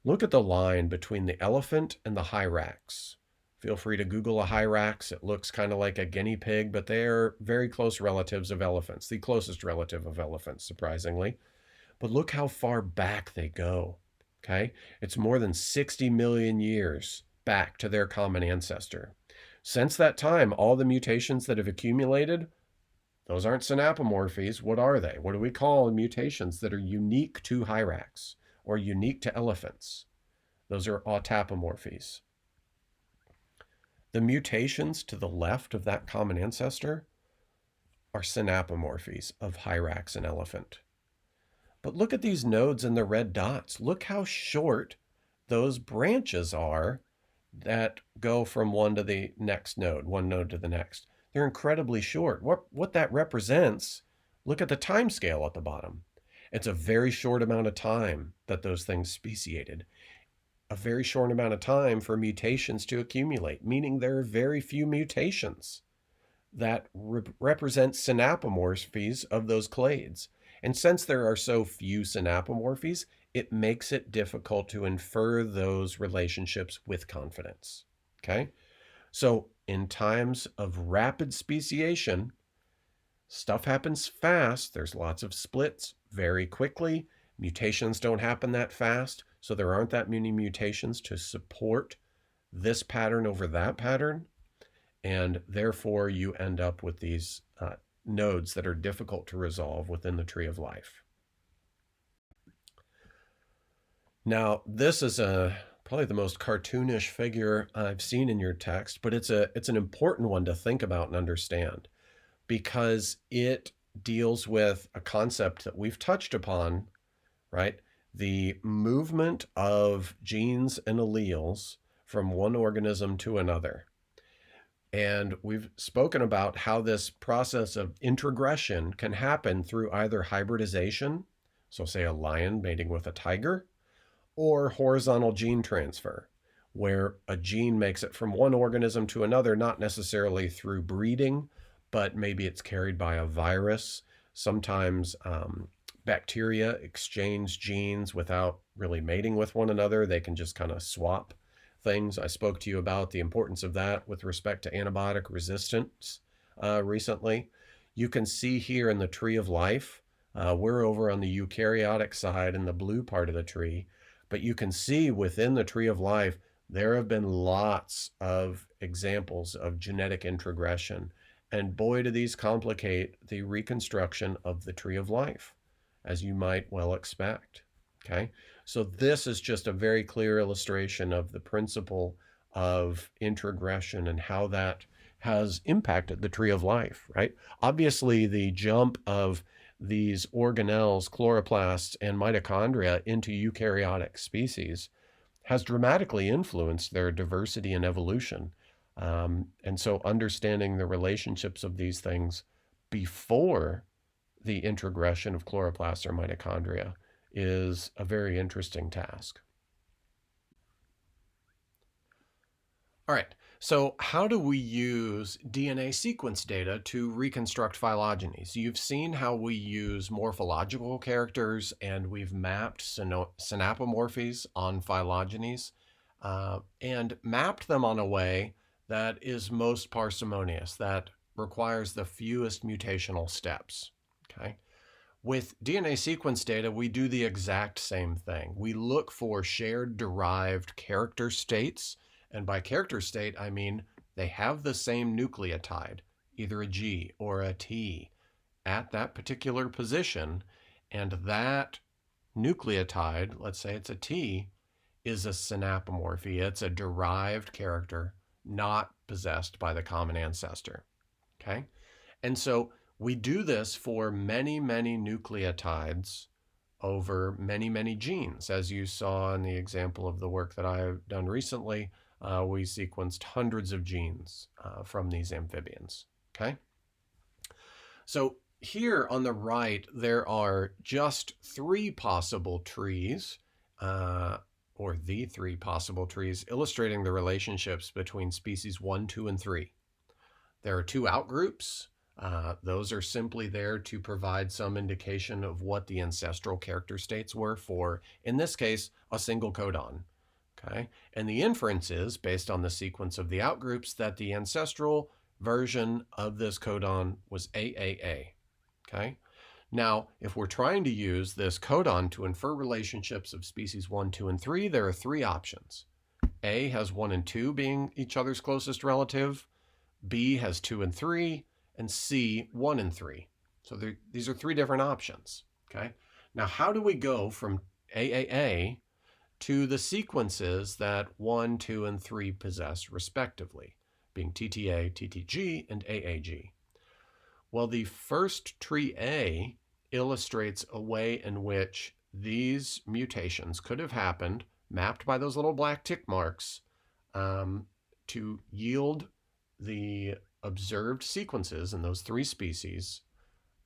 Look at the line between the elephant and the hyrax. Feel free to Google a hyrax. It looks kind of like a guinea pig, but they're very close relatives of elephants, the closest relative of elephants, surprisingly. But look how far back they go. Okay? It's more than 60 million years back to their common ancestor. Since that time, all the mutations that have accumulated, those aren't synapomorphies. What are they? What do we call mutations that are unique to hyrax or unique to elephants? Those are autapomorphies. The mutations to the left of that common ancestor are synapomorphies of hyrax and elephant. But look at these nodes and the red dots. Look how short those branches are that go from one to the next node, one node to the next. They're incredibly short. What that represents, look at the time scale at the bottom. It's a very short amount of time that those things speciated. A very short amount of time for mutations to accumulate, meaning there are very few mutations that represent synapomorphies of those clades. And since there are so few synapomorphies, it makes it difficult to infer those relationships with confidence. Okay? So, in times of rapid speciation, stuff happens fast. There's lots of splits very quickly. Mutations don't happen that fast, so there aren't that many mutations to support this pattern over that pattern. And therefore, you end up with these nodes that are difficult to resolve within the tree of life. Now, this is probably the most cartoonish figure I've seen in your text, but it's an important one to think about and understand because it deals with a concept that we've touched upon, right? The movement of genes and alleles from one organism to another. And we've spoken about how this process of introgression can happen through either hybridization, so say a lion mating with a tiger, or horizontal gene transfer, where a gene makes it from one organism to another, not necessarily through breeding, but maybe it's carried by a virus. Sometimes bacteria exchange genes without really mating with one another. They can just kind of swap things. I spoke to you about the importance of that with respect to antibiotic resistance recently. You can see here in the tree of life, we're over on the eukaryotic side in the blue part of the tree, but you can see within the tree of life, there have been lots of examples of genetic introgression. And boy, do these complicate the reconstruction of the tree of life, as you might well expect. Okay, so this is just a very clear illustration of the principle of introgression and how that has impacted the tree of life, right? Obviously, the jump of these organelles, chloroplasts, and mitochondria into eukaryotic species has dramatically influenced their diversity and evolution. And so understanding the relationships of these things before the introgression of chloroplasts or mitochondria is a very interesting task. All right, so how do we use DNA sequence data to reconstruct phylogenies? You've seen how we use morphological characters and we've mapped synapomorphies on phylogenies and mapped them on a way that is most parsimonious, that requires the fewest mutational steps, okay? With DNA sequence data, we do the exact same thing. We look for shared derived character states. And by character state, I mean they have the same nucleotide, either a G or a T, at that particular position. And that nucleotide, let's say it's a T, is a synapomorphy. It's a derived character not possessed by the common ancestor. Okay? And so we do this for many, many nucleotides over many, many genes. As you saw in the example of the work that I've done recently, we sequenced hundreds of genes from these amphibians. Okay? So here on the right, there are just 3 possible trees or the three possible trees illustrating the relationships between species 1, 2, and 3. There are two outgroups. Those are simply there to provide some indication of what the ancestral character states were for, in this case, a single codon. Okay? And the inference is, based on the sequence of the outgroups, that the ancestral version of this codon was AAA. Okay? Now, if we're trying to use this codon to infer relationships of species 1, 2, and 3, there are three options. A has 1 and 2 being each other's closest relative, B has 2 and 3, and C 1 and 3. So these are three different options. Okay. Now, how do we go from AAA to the sequences that 1, 2, and 3 possess respectively, being TTA, TTG, and AAG? Well, the first tree A illustrates a way in which these mutations could have happened, mapped by those little black tick marks, to yield the observed sequences in those three species.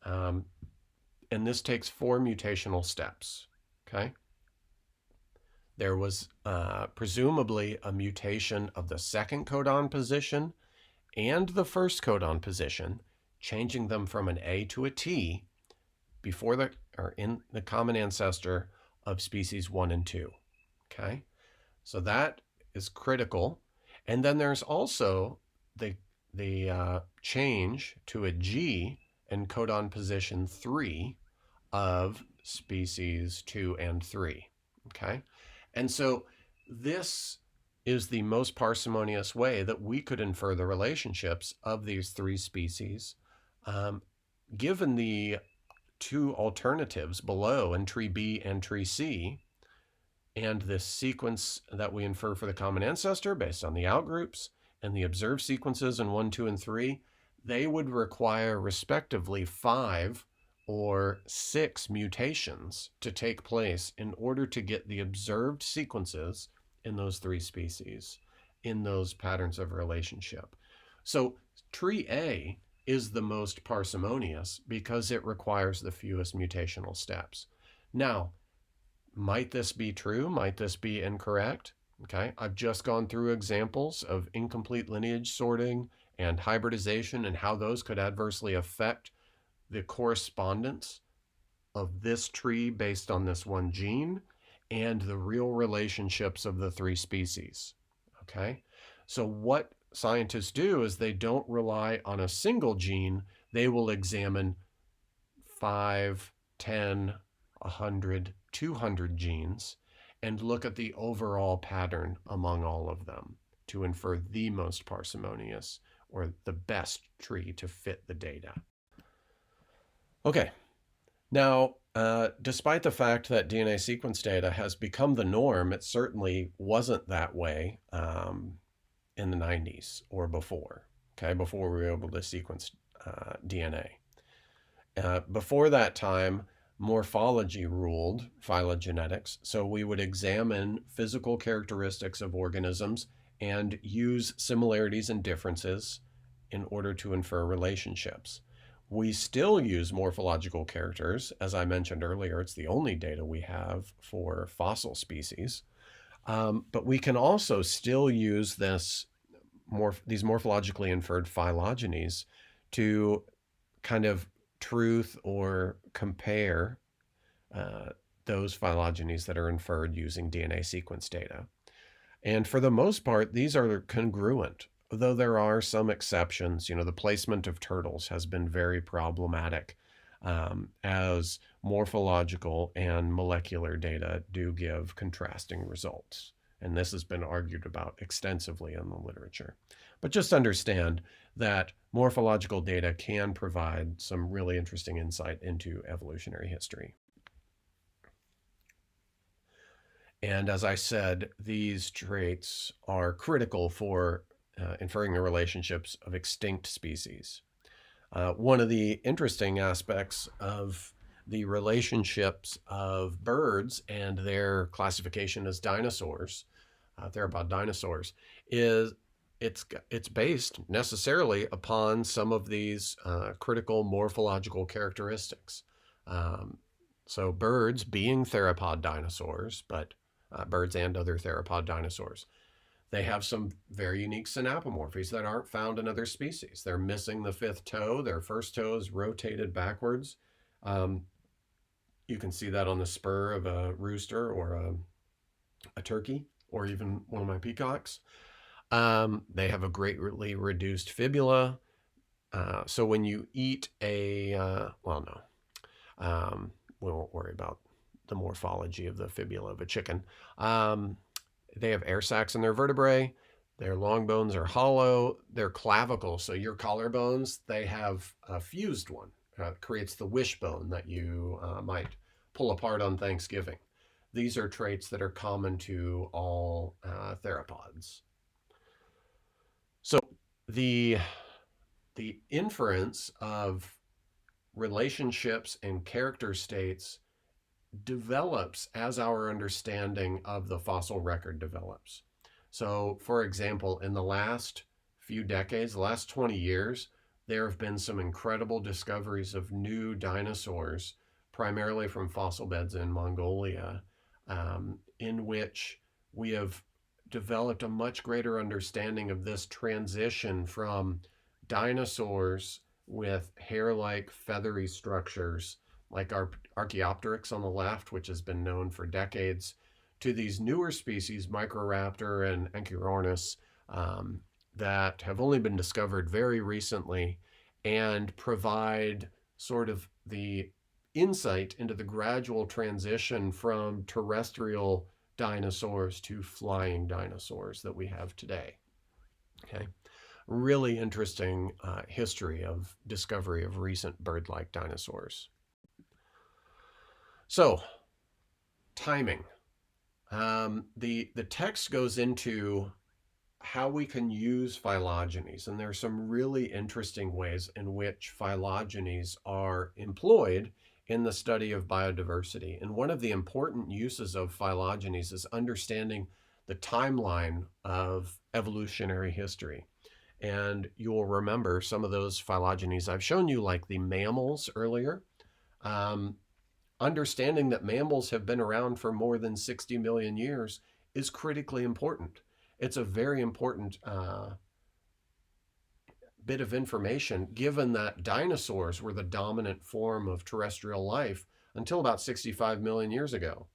And this takes 4 mutational steps. Okay. There was presumably a mutation of the second codon position and the first codon position, changing them from an A to a T before in the common ancestor of species 1 and 2. Okay, so that is critical. And then there's also the change to a G in codon position 3 of species 2 and 3. Okay, and so this is the most parsimonious way that we could infer the relationships of these three species, given the two alternatives below in tree B and tree C, and this sequence that we infer for the common ancestor based on the outgroups and the observed sequences in 1, 2, and 3, they would require respectively 5 or 6 mutations to take place in order to get the observed sequences in those three species in those patterns of relationship. So tree A is the most parsimonious because it requires the fewest mutational steps. Now, might this be true? Might this be incorrect? Okay, I've just gone through examples of incomplete lineage sorting and hybridization and how those could adversely affect the correspondence of this tree based on this one gene and the real relationships of the three species. Okay, so what scientists do is they don't rely on a single gene. They will examine 5, 10, 100, 200 genes and look at the overall pattern among all of them to infer the most parsimonious or the best tree to fit the data. Okay, now, despite the fact that DNA sequence data has become the norm, it certainly wasn't that way in the 90s or before, okay, before we were able to sequence DNA. Before that time, morphology ruled phylogenetics, so we would examine physical characteristics of organisms and use similarities and differences in order to infer relationships. We still use morphological characters. As I mentioned earlier, it's the only data we have for fossil species. But we can also still use these morphologically inferred phylogenies to kind of truth or compare those phylogenies that are inferred using DNA sequence data. And for the most part, these are congruent, though there are some exceptions. You know, the placement of turtles has been very problematic, as morphological and molecular data do give contrasting results. And this has been argued about extensively in the literature. But just understand that morphological data can provide some really interesting insight into evolutionary history. And as I said, these traits are critical for inferring the relationships of extinct species. One of the interesting aspects of the relationships of birds and their classification as dinosaurs, theropod dinosaurs, is it's based necessarily upon some of these critical morphological characteristics. So birds being theropod dinosaurs, but birds and other theropod dinosaurs. They have some very unique synapomorphies that aren't found in other species. They're missing the fifth toe. Their first toe is rotated backwards. Um, you can see that on the spur of a rooster or a turkey or even one of my peacocks. They have a greatly reduced fibula. So when you eat well, no, we won't worry about the morphology of the fibula of a chicken. They have air sacs in their vertebrae. Their long bones are hollow. Their clavicles, so your collarbones, they have a fused one. Creates the wishbone that you might pull apart on Thanksgiving. These are traits that are common to all theropods. So the inference of relationships and character states develops as our understanding of the fossil record develops. So, for example, in the last few decades, the last 20 years, there have been some incredible discoveries of new dinosaurs, primarily from fossil beds in Mongolia, in which we have developed a much greater understanding of this transition from dinosaurs with hair-like feathery structures like our Archaeopteryx on the left, which has been known for decades, to these newer species, Microraptor and Enchirornis, that have only been discovered very recently and provide sort of the insight into the gradual transition from terrestrial dinosaurs to flying dinosaurs that we have today. Okay. Really interesting history of discovery of recent bird-like dinosaurs. So, timing. The text goes into how we can use phylogenies, and there are some really interesting ways in which phylogenies are employed in the study of biodiversity. And one of the important uses of phylogenies is understanding the timeline of evolutionary history. And you'll remember some of those phylogenies I've shown you, like the mammals earlier. Understanding that mammals have been around for more than 60 million years is critically important. It's a very important bit of information, given that dinosaurs were the dominant form of terrestrial life until about 65 million years ago.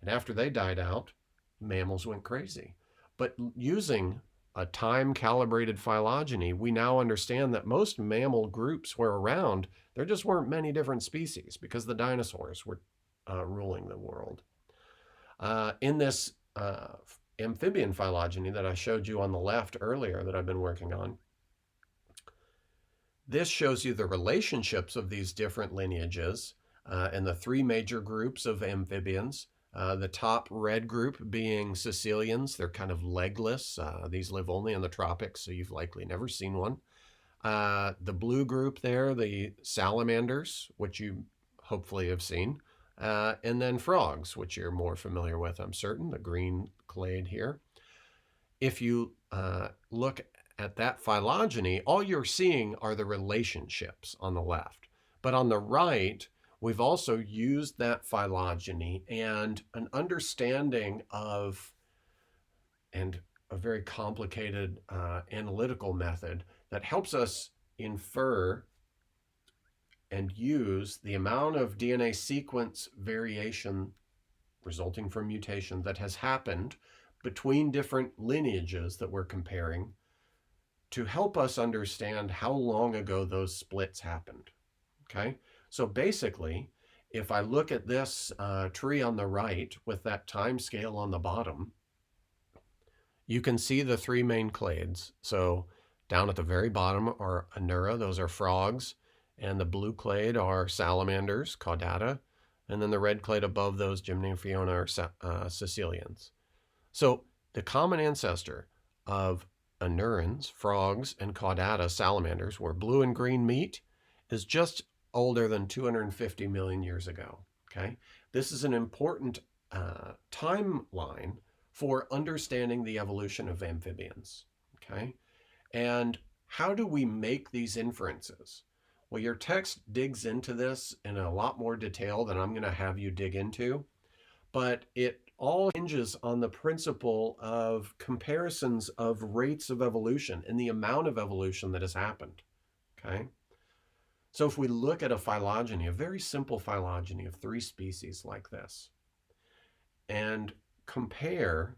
And after they died out, mammals went crazy. But using a time-calibrated phylogeny, we now understand that most mammal groups were around. There just weren't many different species because the dinosaurs were ruling the world. In this amphibian phylogeny that I showed you on the left earlier that I've been working on, this shows you the relationships of these different lineages and the three major groups of amphibians. The top red group being caecilians. They're kind of legless. These live only in the tropics, so you've likely never seen one. The blue group there, the salamanders, which you hopefully have seen. And then frogs, which you're more familiar with, I'm certain, the green clade here. If you look at that phylogeny, all you're seeing are the relationships on the left. But on the right, we've also used that phylogeny and an understanding of, and a very complicated analytical method that helps us infer and use the amount of DNA sequence variation resulting from mutation that has happened between different lineages that we're comparing to help us understand how long ago those splits happened. Okay, so basically, if I look at this tree on the right with that time scale on the bottom, you can see the three main clades. So down at the very bottom are Anura, those are frogs, and the blue clade are salamanders, Caudata, and then the red clade above those, Gymnophiona, are caecilians. So the common ancestor of Anurans, frogs, and Caudata, salamanders, where blue and green meet, is just older than 250 million years ago. Okay, this is an important timeline for understanding the evolution of amphibians. Okay, and how do we make these inferences? Well, your text digs into this in a lot more detail than I'm going to have you dig into, but it all hinges on the principle of comparisons of rates of evolution and the amount of evolution that has happened. Okay? So if we look at a phylogeny, a very simple phylogeny of 3 species like this, and compare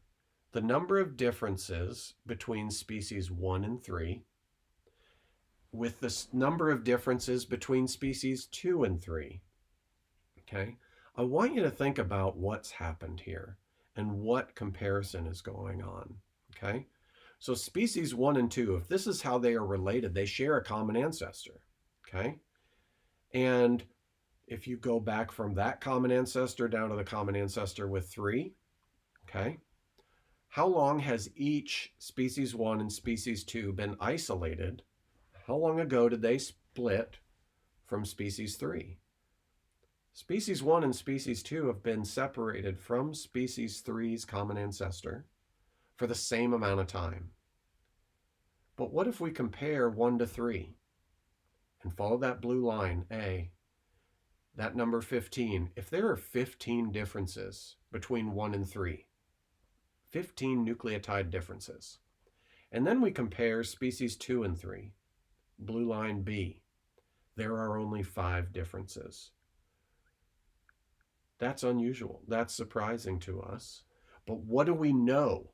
the number of differences between species 1 and 3 with the number of differences between species 2 and 3, okay? I want you to think about what's happened here and what comparison is going on, okay? So species 1 and 2, if this is how they are related, they share a common ancestor, okay? And if you go back from that common ancestor down to the common ancestor with 3, okay? How long has each species 1 and species 2 been isolated? How long ago did they split from species 3? Species 1 and species 2 have been separated from species 3's common ancestor for the same amount of time. But what if we compare 1 to 3 and follow that blue line, A, that number 15? If there are 15 differences between 1 and 3, 15 nucleotide differences, and then we compare species 2 and 3, blue line B, there are only 5 differences. That's unusual. That's surprising to us. But what do we know,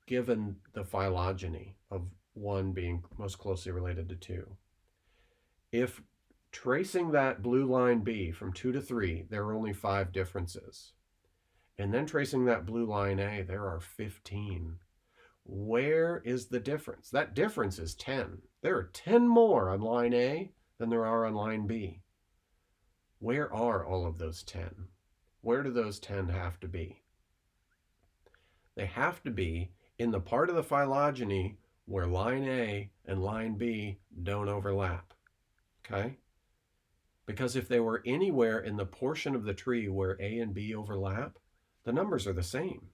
given the phylogeny of 1 being most closely related to 2? If tracing that blue line B from 2 to 3, there are only 5 differences. And then tracing that blue line A, there are 15. Where is the difference? That difference is 10. There are 10 more on line A than there are on line B. Where are all of those 10? Where do those 10 have to be? They have to be in the part of the phylogeny where line A and line B don't overlap, okay? Because if they were anywhere in the portion of the tree where A and B overlap, the numbers are the same,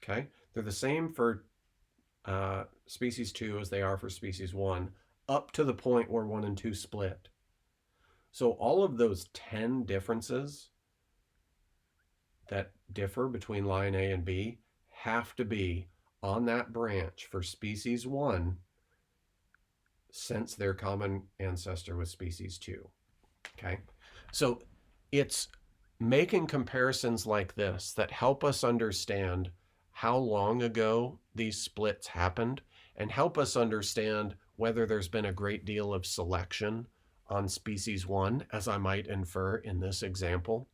okay? They're the same for species 2 as they are for species 1, up to the point where 1 and 2 split. So all of those 10 differences that differ between line A and B have to be on that branch for species 1 since their common ancestor was species 2. Okay? So it's making comparisons like this that help us understand how long ago these splits happened and help us understand whether there's been a great deal of selection on species 1, as I might infer in this example,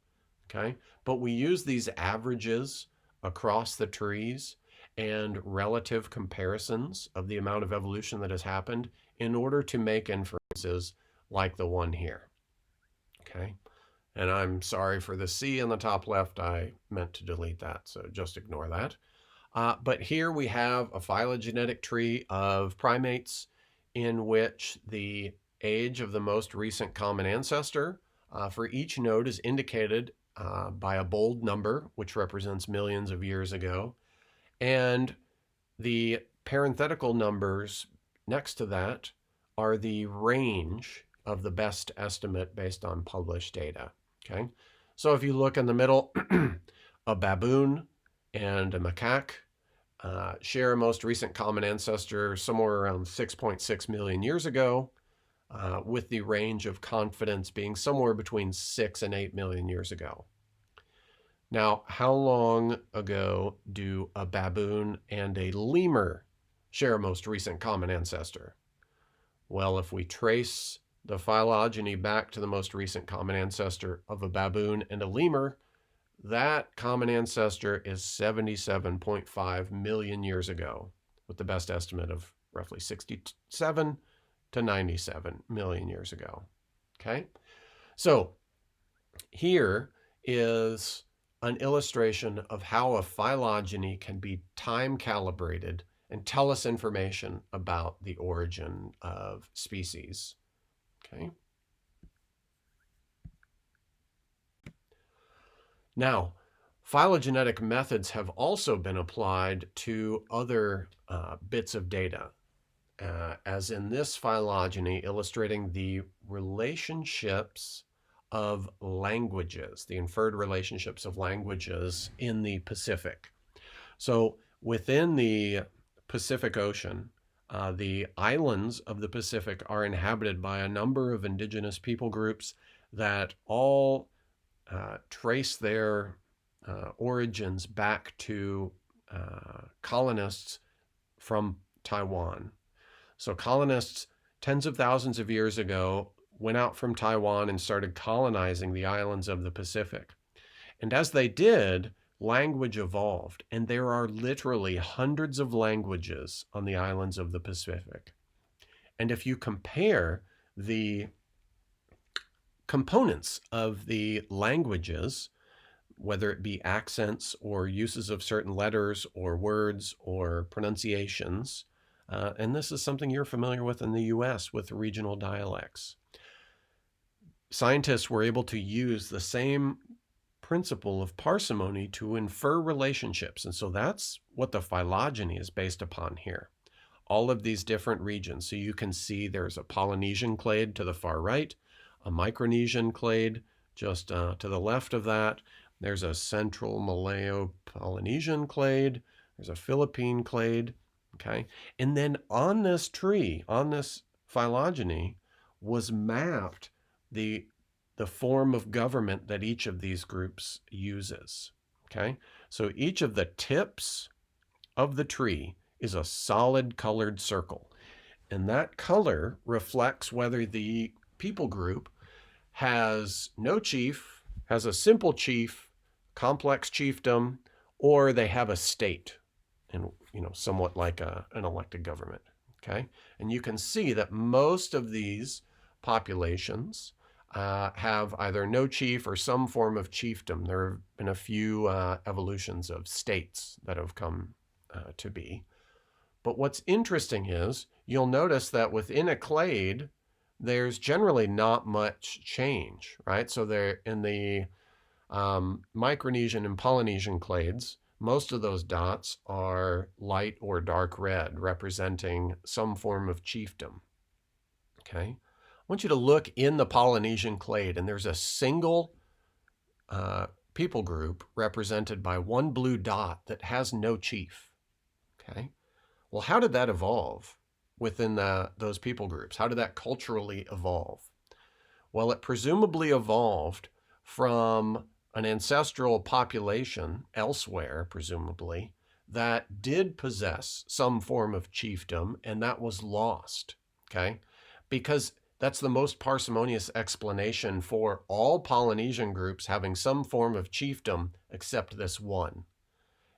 okay? But we use these averages across the trees and relative comparisons of the amount of evolution that has happened in order to make inferences like the one here, okay? And I'm sorry for the C in the top left. I meant to delete that, so just ignore that. But here we have a phylogenetic tree of primates in which the age of the most recent common ancestor for each node is indicated by a bold number, which represents millions of years ago. And the parenthetical numbers next to that are the range of the best estimate based on published data. Okay, so if you look in the middle, a baboon and a macaque share a most recent common ancestor somewhere around 6.6 million years ago, with the range of confidence being somewhere between 6 and 8 million years ago. Now, how long ago do a baboon and a lemur share a most recent common ancestor? Well, if we trace the phylogeny back to the most recent common ancestor of a baboon and a lemur, that common ancestor is 77.5 million years ago, with the best estimate of roughly 67 to 97 million years ago. Okay? So here is an illustration of how a phylogeny can be time calibrated and tell us information about the origin of species. Okay? Now, phylogenetic methods have also been applied to other bits of data, as in this phylogeny illustrating the relationships of languages, the inferred relationships of languages in the Pacific. So within the Pacific Ocean, the islands of the Pacific are inhabited by a number of indigenous people groups that all trace their origins back to colonists from Taiwan. So colonists tens of thousands of years ago went out from Taiwan and started colonizing the islands of the Pacific. And as they did, language evolved, and there are literally hundreds of languages on the islands of the Pacific. And if you compare the components of the languages, whether it be accents or uses of certain letters or words or pronunciations, and this is something you're familiar with in the US with regional dialects, scientists were able to use the same principle of parsimony to infer relationships. And so that's what the phylogeny is based upon here. All of these different regions. So you can see there's a Polynesian clade to the far right, a Micronesian clade just to the left of that. There's a Central Malayo-Polynesian clade. There's a Philippine clade. Okay. And then on this tree, on this phylogeny, was mapped the form of government that each of these groups uses. Okay. So each of the tips of the tree is a solid colored circle. And that color reflects whether the people group has no chief, has a simple chief, complex chiefdom, or they have a state, and somewhat like an elected government. Okay, and you can see that most of these populations have either no chief or some form of chiefdom. There have been a few evolutions of states that have come to be. But what's interesting is you'll notice that within a clade, there's generally not much change, right? So there in the Micronesian and Polynesian clades, most of those dots are light or dark red, representing some form of chiefdom. Okay, I want you to look in the Polynesian clade, and there's a single people group represented by one blue dot that has no chief. Okay, well, how did that evolve within those people groups? How did that culturally evolve? Well, it presumably evolved from an ancestral population elsewhere, presumably, that did possess some form of chiefdom, and that was lost, okay? Because that's the most parsimonious explanation for all Polynesian groups having some form of chiefdom except this one.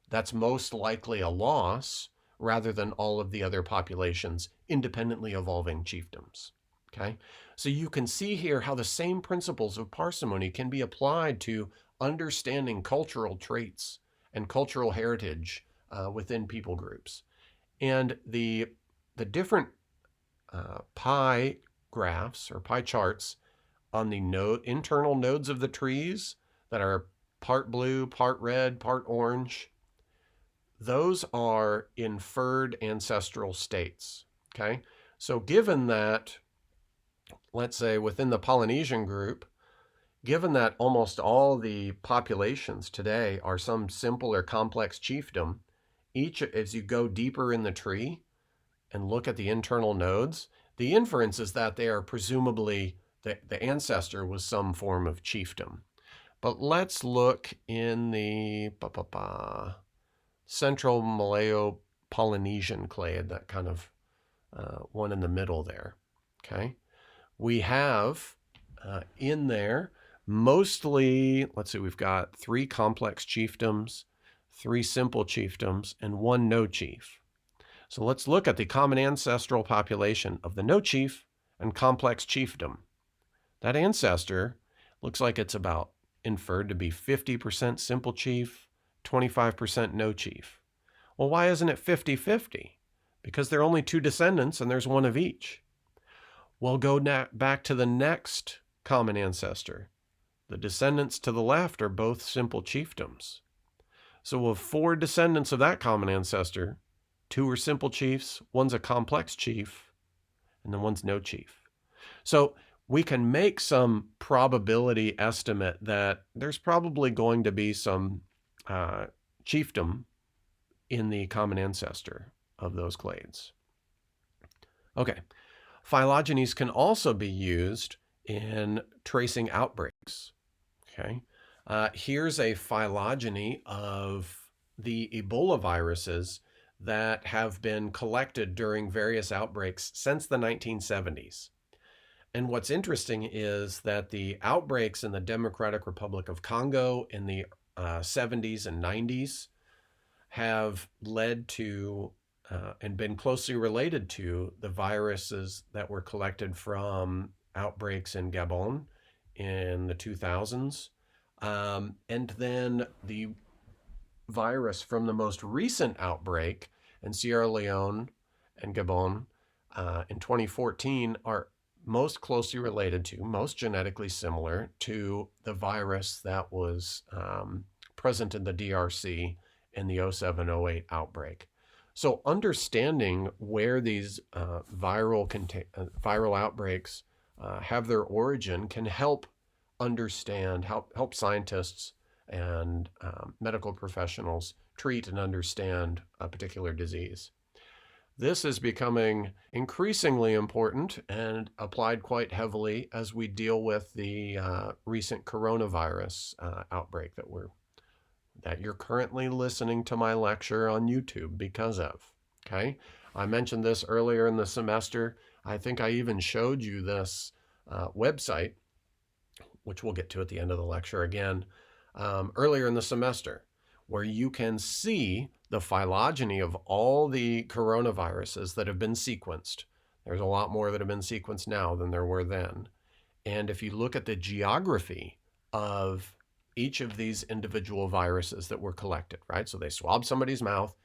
That's most likely a loss rather than all of the other populations independently evolving chiefdoms. Okay, so you can see here how the same principles of parsimony can be applied to understanding cultural traits and cultural heritage within people groups. And the different pie graphs or pie charts on the internal nodes of the trees that are part blue, part red, part orange, those are inferred ancestral states. Okay, so given that, let's say within the Polynesian group, given that almost all the populations today are some simple or complex chiefdom, each, as you go deeper in the tree and look at the internal nodes, the inference is that they are presumably, the ancestor was some form of chiefdom. But let's look in the Central Malayo-Polynesian clade, that kind of one in the middle there. Okay, we have in there mostly, let's see, we've got 3 complex chiefdoms, 3 simple chiefdoms, and 1 no chief. So let's look at the common ancestral population of the no chief and complex chiefdom. That ancestor looks like it's about inferred to be 50% simple chief, 25% no chief. Well, why isn't it 50-50? Because there are only 2 descendants and there's 1 of each. Well, go back to the next common ancestor. The descendants to the left are both simple chiefdoms. So we'll have 4 descendants of that common ancestor. 2 are simple chiefs, 1's a complex chief, and then 1's no chief. So we can make some probability estimate that there's probably going to be some chiefdom in the common ancestor of those clades. Okay, phylogenies can also be used in tracing outbreaks. Okay, here's a phylogeny of the Ebola viruses that have been collected during various outbreaks since the 1970s. And what's interesting is that the outbreaks in the Democratic Republic of Congo in the 70s and 90s have led to and been closely related to the viruses that were collected from outbreaks in Gabon in the 2000s. And then the virus from the most recent outbreak in Sierra Leone and Gabon in 2014 are most closely related to, most genetically similar to the virus that was present in the DRC in the 07-08 outbreak. So understanding where these viral outbreaks have their origin can help help scientists and medical professionals treat and understand a particular disease. This is becoming increasingly important and applied quite heavily as we deal with the recent coronavirus outbreak that you're currently listening to my lecture on YouTube because of. Okay, I mentioned this earlier in the semester. I think I even showed you this website, which we'll get to at the end of the lecture again, earlier in the semester, where you can see the phylogeny of all the coronaviruses that have been sequenced. There's a lot more that have been sequenced now than there were then. And if you look at the geography of each of these individual viruses that were collected, right? So they swab somebody's mouth,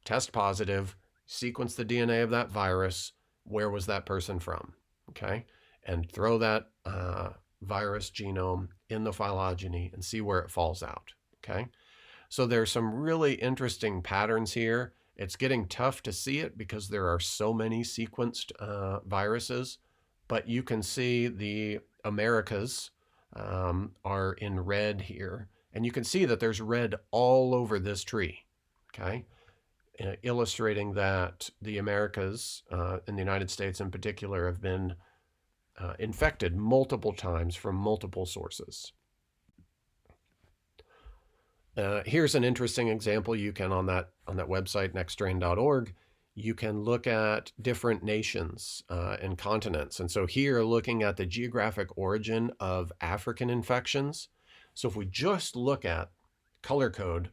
test positive, sequence the DNA of that virus. Where was that person from? Okay. And throw that virus genome in the phylogeny and see where it falls out. Okay. So there's some really interesting patterns here. It's getting tough to see it because there are so many sequenced viruses, but you can see the Americas are in red here. And you can see that there's red all over this tree, okay? Illustrating that the Americas, in the United States in particular, have been infected multiple times from multiple sources. Here's an interesting example. You can, on that website, nextstrain.org, you can look at different nations and continents. And so here, looking at the geographic origin of African infections. So if we just look at color code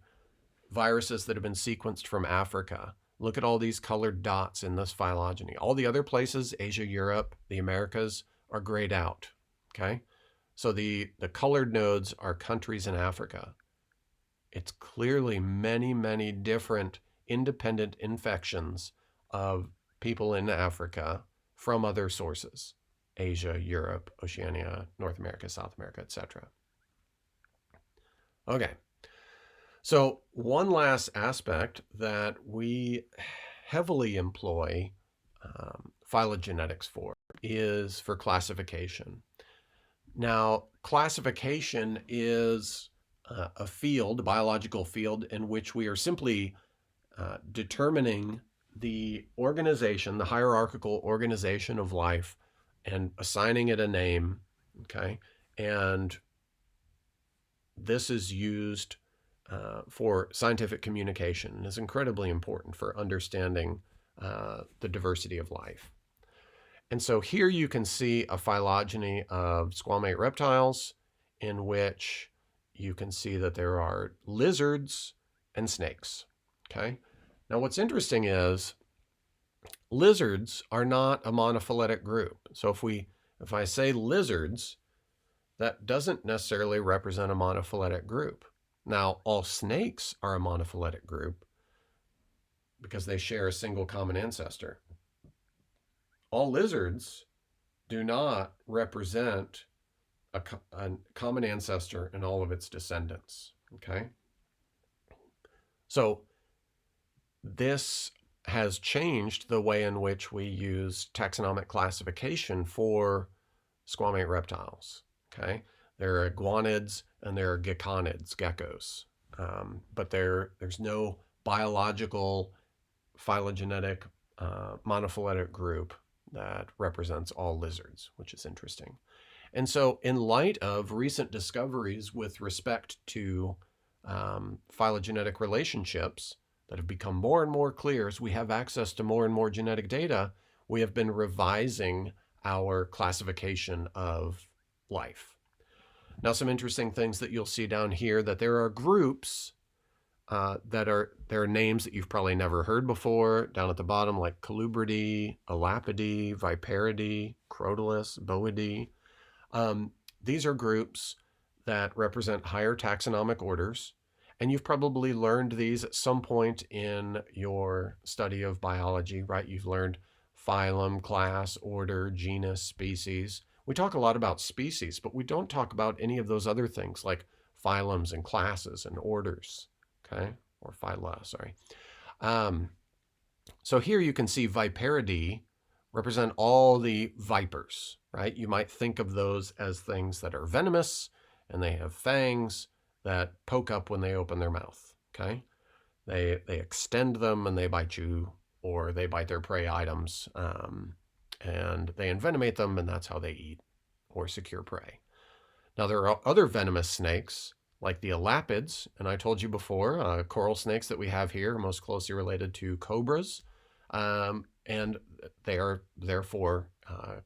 viruses that have been sequenced from Africa, look at all these colored dots in this phylogeny. All the other places, Asia, Europe, the Americas, are grayed out, okay? So the colored nodes are countries in Africa. It's clearly many, many different independent infections of people in Africa from other sources: Asia, Europe, Oceania, North America, South America, etc. Okay, so one last aspect that we heavily employ phylogenetics for is for classification. Now, classification is a field, a biological field, in which we are simply determining the organization, the hierarchical organization of life, and assigning it a name, okay? And this is used for scientific communication and is incredibly important for understanding the diversity of life. And so here you can see a phylogeny of squamate reptiles in which you can see that there are lizards and snakes, okay? Now what's interesting is lizards are not a monophyletic group. So if I say lizards, that doesn't necessarily represent a monophyletic group. Now, all snakes are a monophyletic group because they share a single common ancestor. All lizards do not represent a common ancestor in all of its descendants, okay? So this has changed the way in which we use taxonomic classification for squamate reptiles. Okay, there are iguanids and there are gecko-nids, geckos, but there's no biological phylogenetic monophyletic group that represents all lizards, which is interesting. And so, in light of recent discoveries with respect to phylogenetic relationships that have become more and more clear as we have access to more and more genetic data, we have been revising our classification of life. Now, some interesting things that you'll see down here, that there are groups there are names that you've probably never heard before down at the bottom, like Colubridae, Elapidae, Viperidae, Crotalus, Boidae. These are groups that represent higher taxonomic orders, and you've probably learned these at some point in your study of biology, right? You've learned phylum, class, order, genus, species. We talk a lot about species, but we don't talk about any of those other things like phylums and classes and orders, okay? Or phyla, sorry. So here you can see Viperidae represent all the vipers, right? You might think of those as things that are venomous and they have fangs that poke up when they open their mouth, okay? They extend them and they bite you, or they bite their prey items, and they envenomate them, and that's how they eat or secure prey. Now, there are other venomous snakes like the elapids, and I told you before, coral snakes that we have here are most closely related to cobras, and they are therefore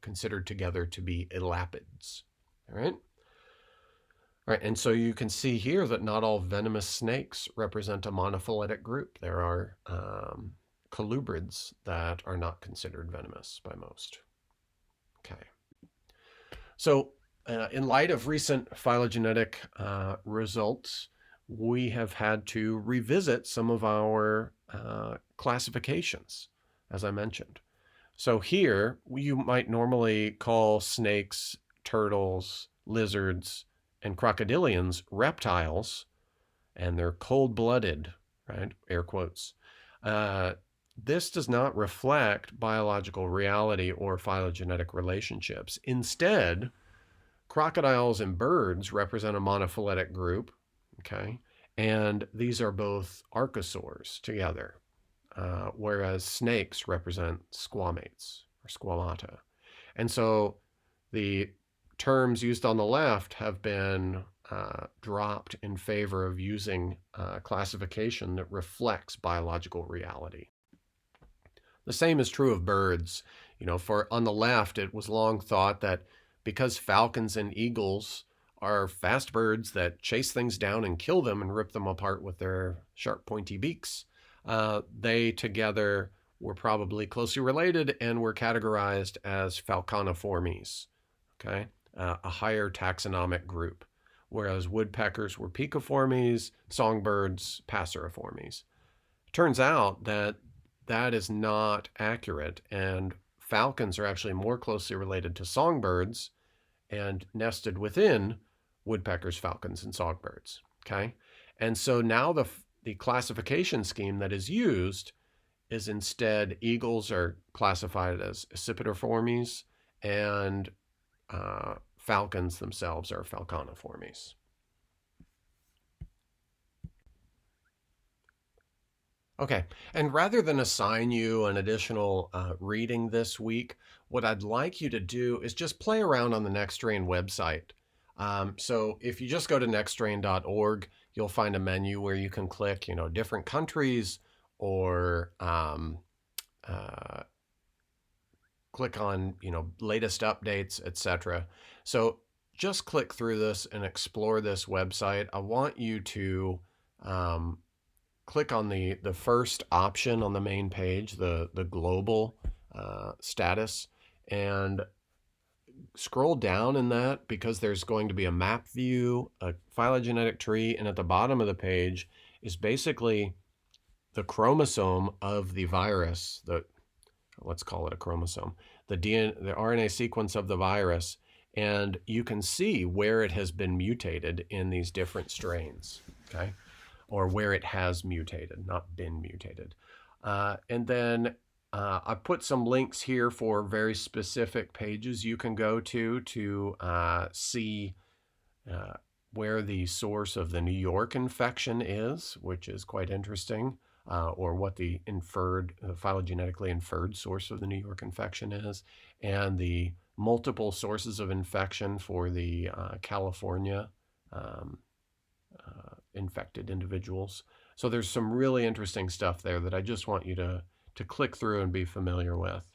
considered together to be elapids. All right? All right, and so you can see here that not all venomous snakes represent a monophyletic group. There are colubrids that are not considered venomous by most. Okay. So in light of recent phylogenetic results, we have had to revisit some of our classifications, as I mentioned. So here, you might normally call snakes, turtles, lizards, and crocodilians reptiles, and they're cold-blooded, right? Air quotes. This does not reflect biological reality or phylogenetic relationships. Instead, crocodiles and birds represent a monophyletic group, okay? And these are both archosaurs together, whereas snakes represent squamates or squamata. And so the terms used on the left have been dropped in favor of using classification that reflects biological reality. The same is true of birds. You know, for on the left, it was long thought that because falcons and eagles are fast birds that chase things down and kill them and rip them apart with their sharp, pointy beaks, they together were probably closely related and were categorized as falconiformes, okay? A higher taxonomic group, whereas woodpeckers were picoformes, songbirds, passeriformes. Turns out that that is not accurate, and falcons are actually more closely related to songbirds and nested within woodpeckers, falcons, and songbirds, okay? And so now the classification scheme that is used is instead eagles are classified as accipitiformes, and falcons themselves are falconiformes. Okay, and rather than assign you an additional reading this week, what I'd like you to do is just play around on the NextStrain website. So if you just go to nextstrain.org, you'll find a menu where you can click, you know, different countries, or click on, you know, latest updates, etc. So just click through this and explore this website. I want you to click on the first option on the main page, the global status, and scroll down in that, because there's going to be a map view, a phylogenetic tree, and at the bottom of the page is basically the chromosome of the virus, let's call it a chromosome, the RNA sequence of the virus, and you can see where it has been mutated in these different strains, okay? Or where it has mutated, not been mutated. And then I put some links here for very specific pages you can go to see uh, where the source of the New York infection is, which is quite interesting, or what the phylogenetically inferred source of the New York infection is, and the multiple sources of infection for the California um, infected individuals. So there's some really interesting stuff there that I just want you to click through and be familiar with.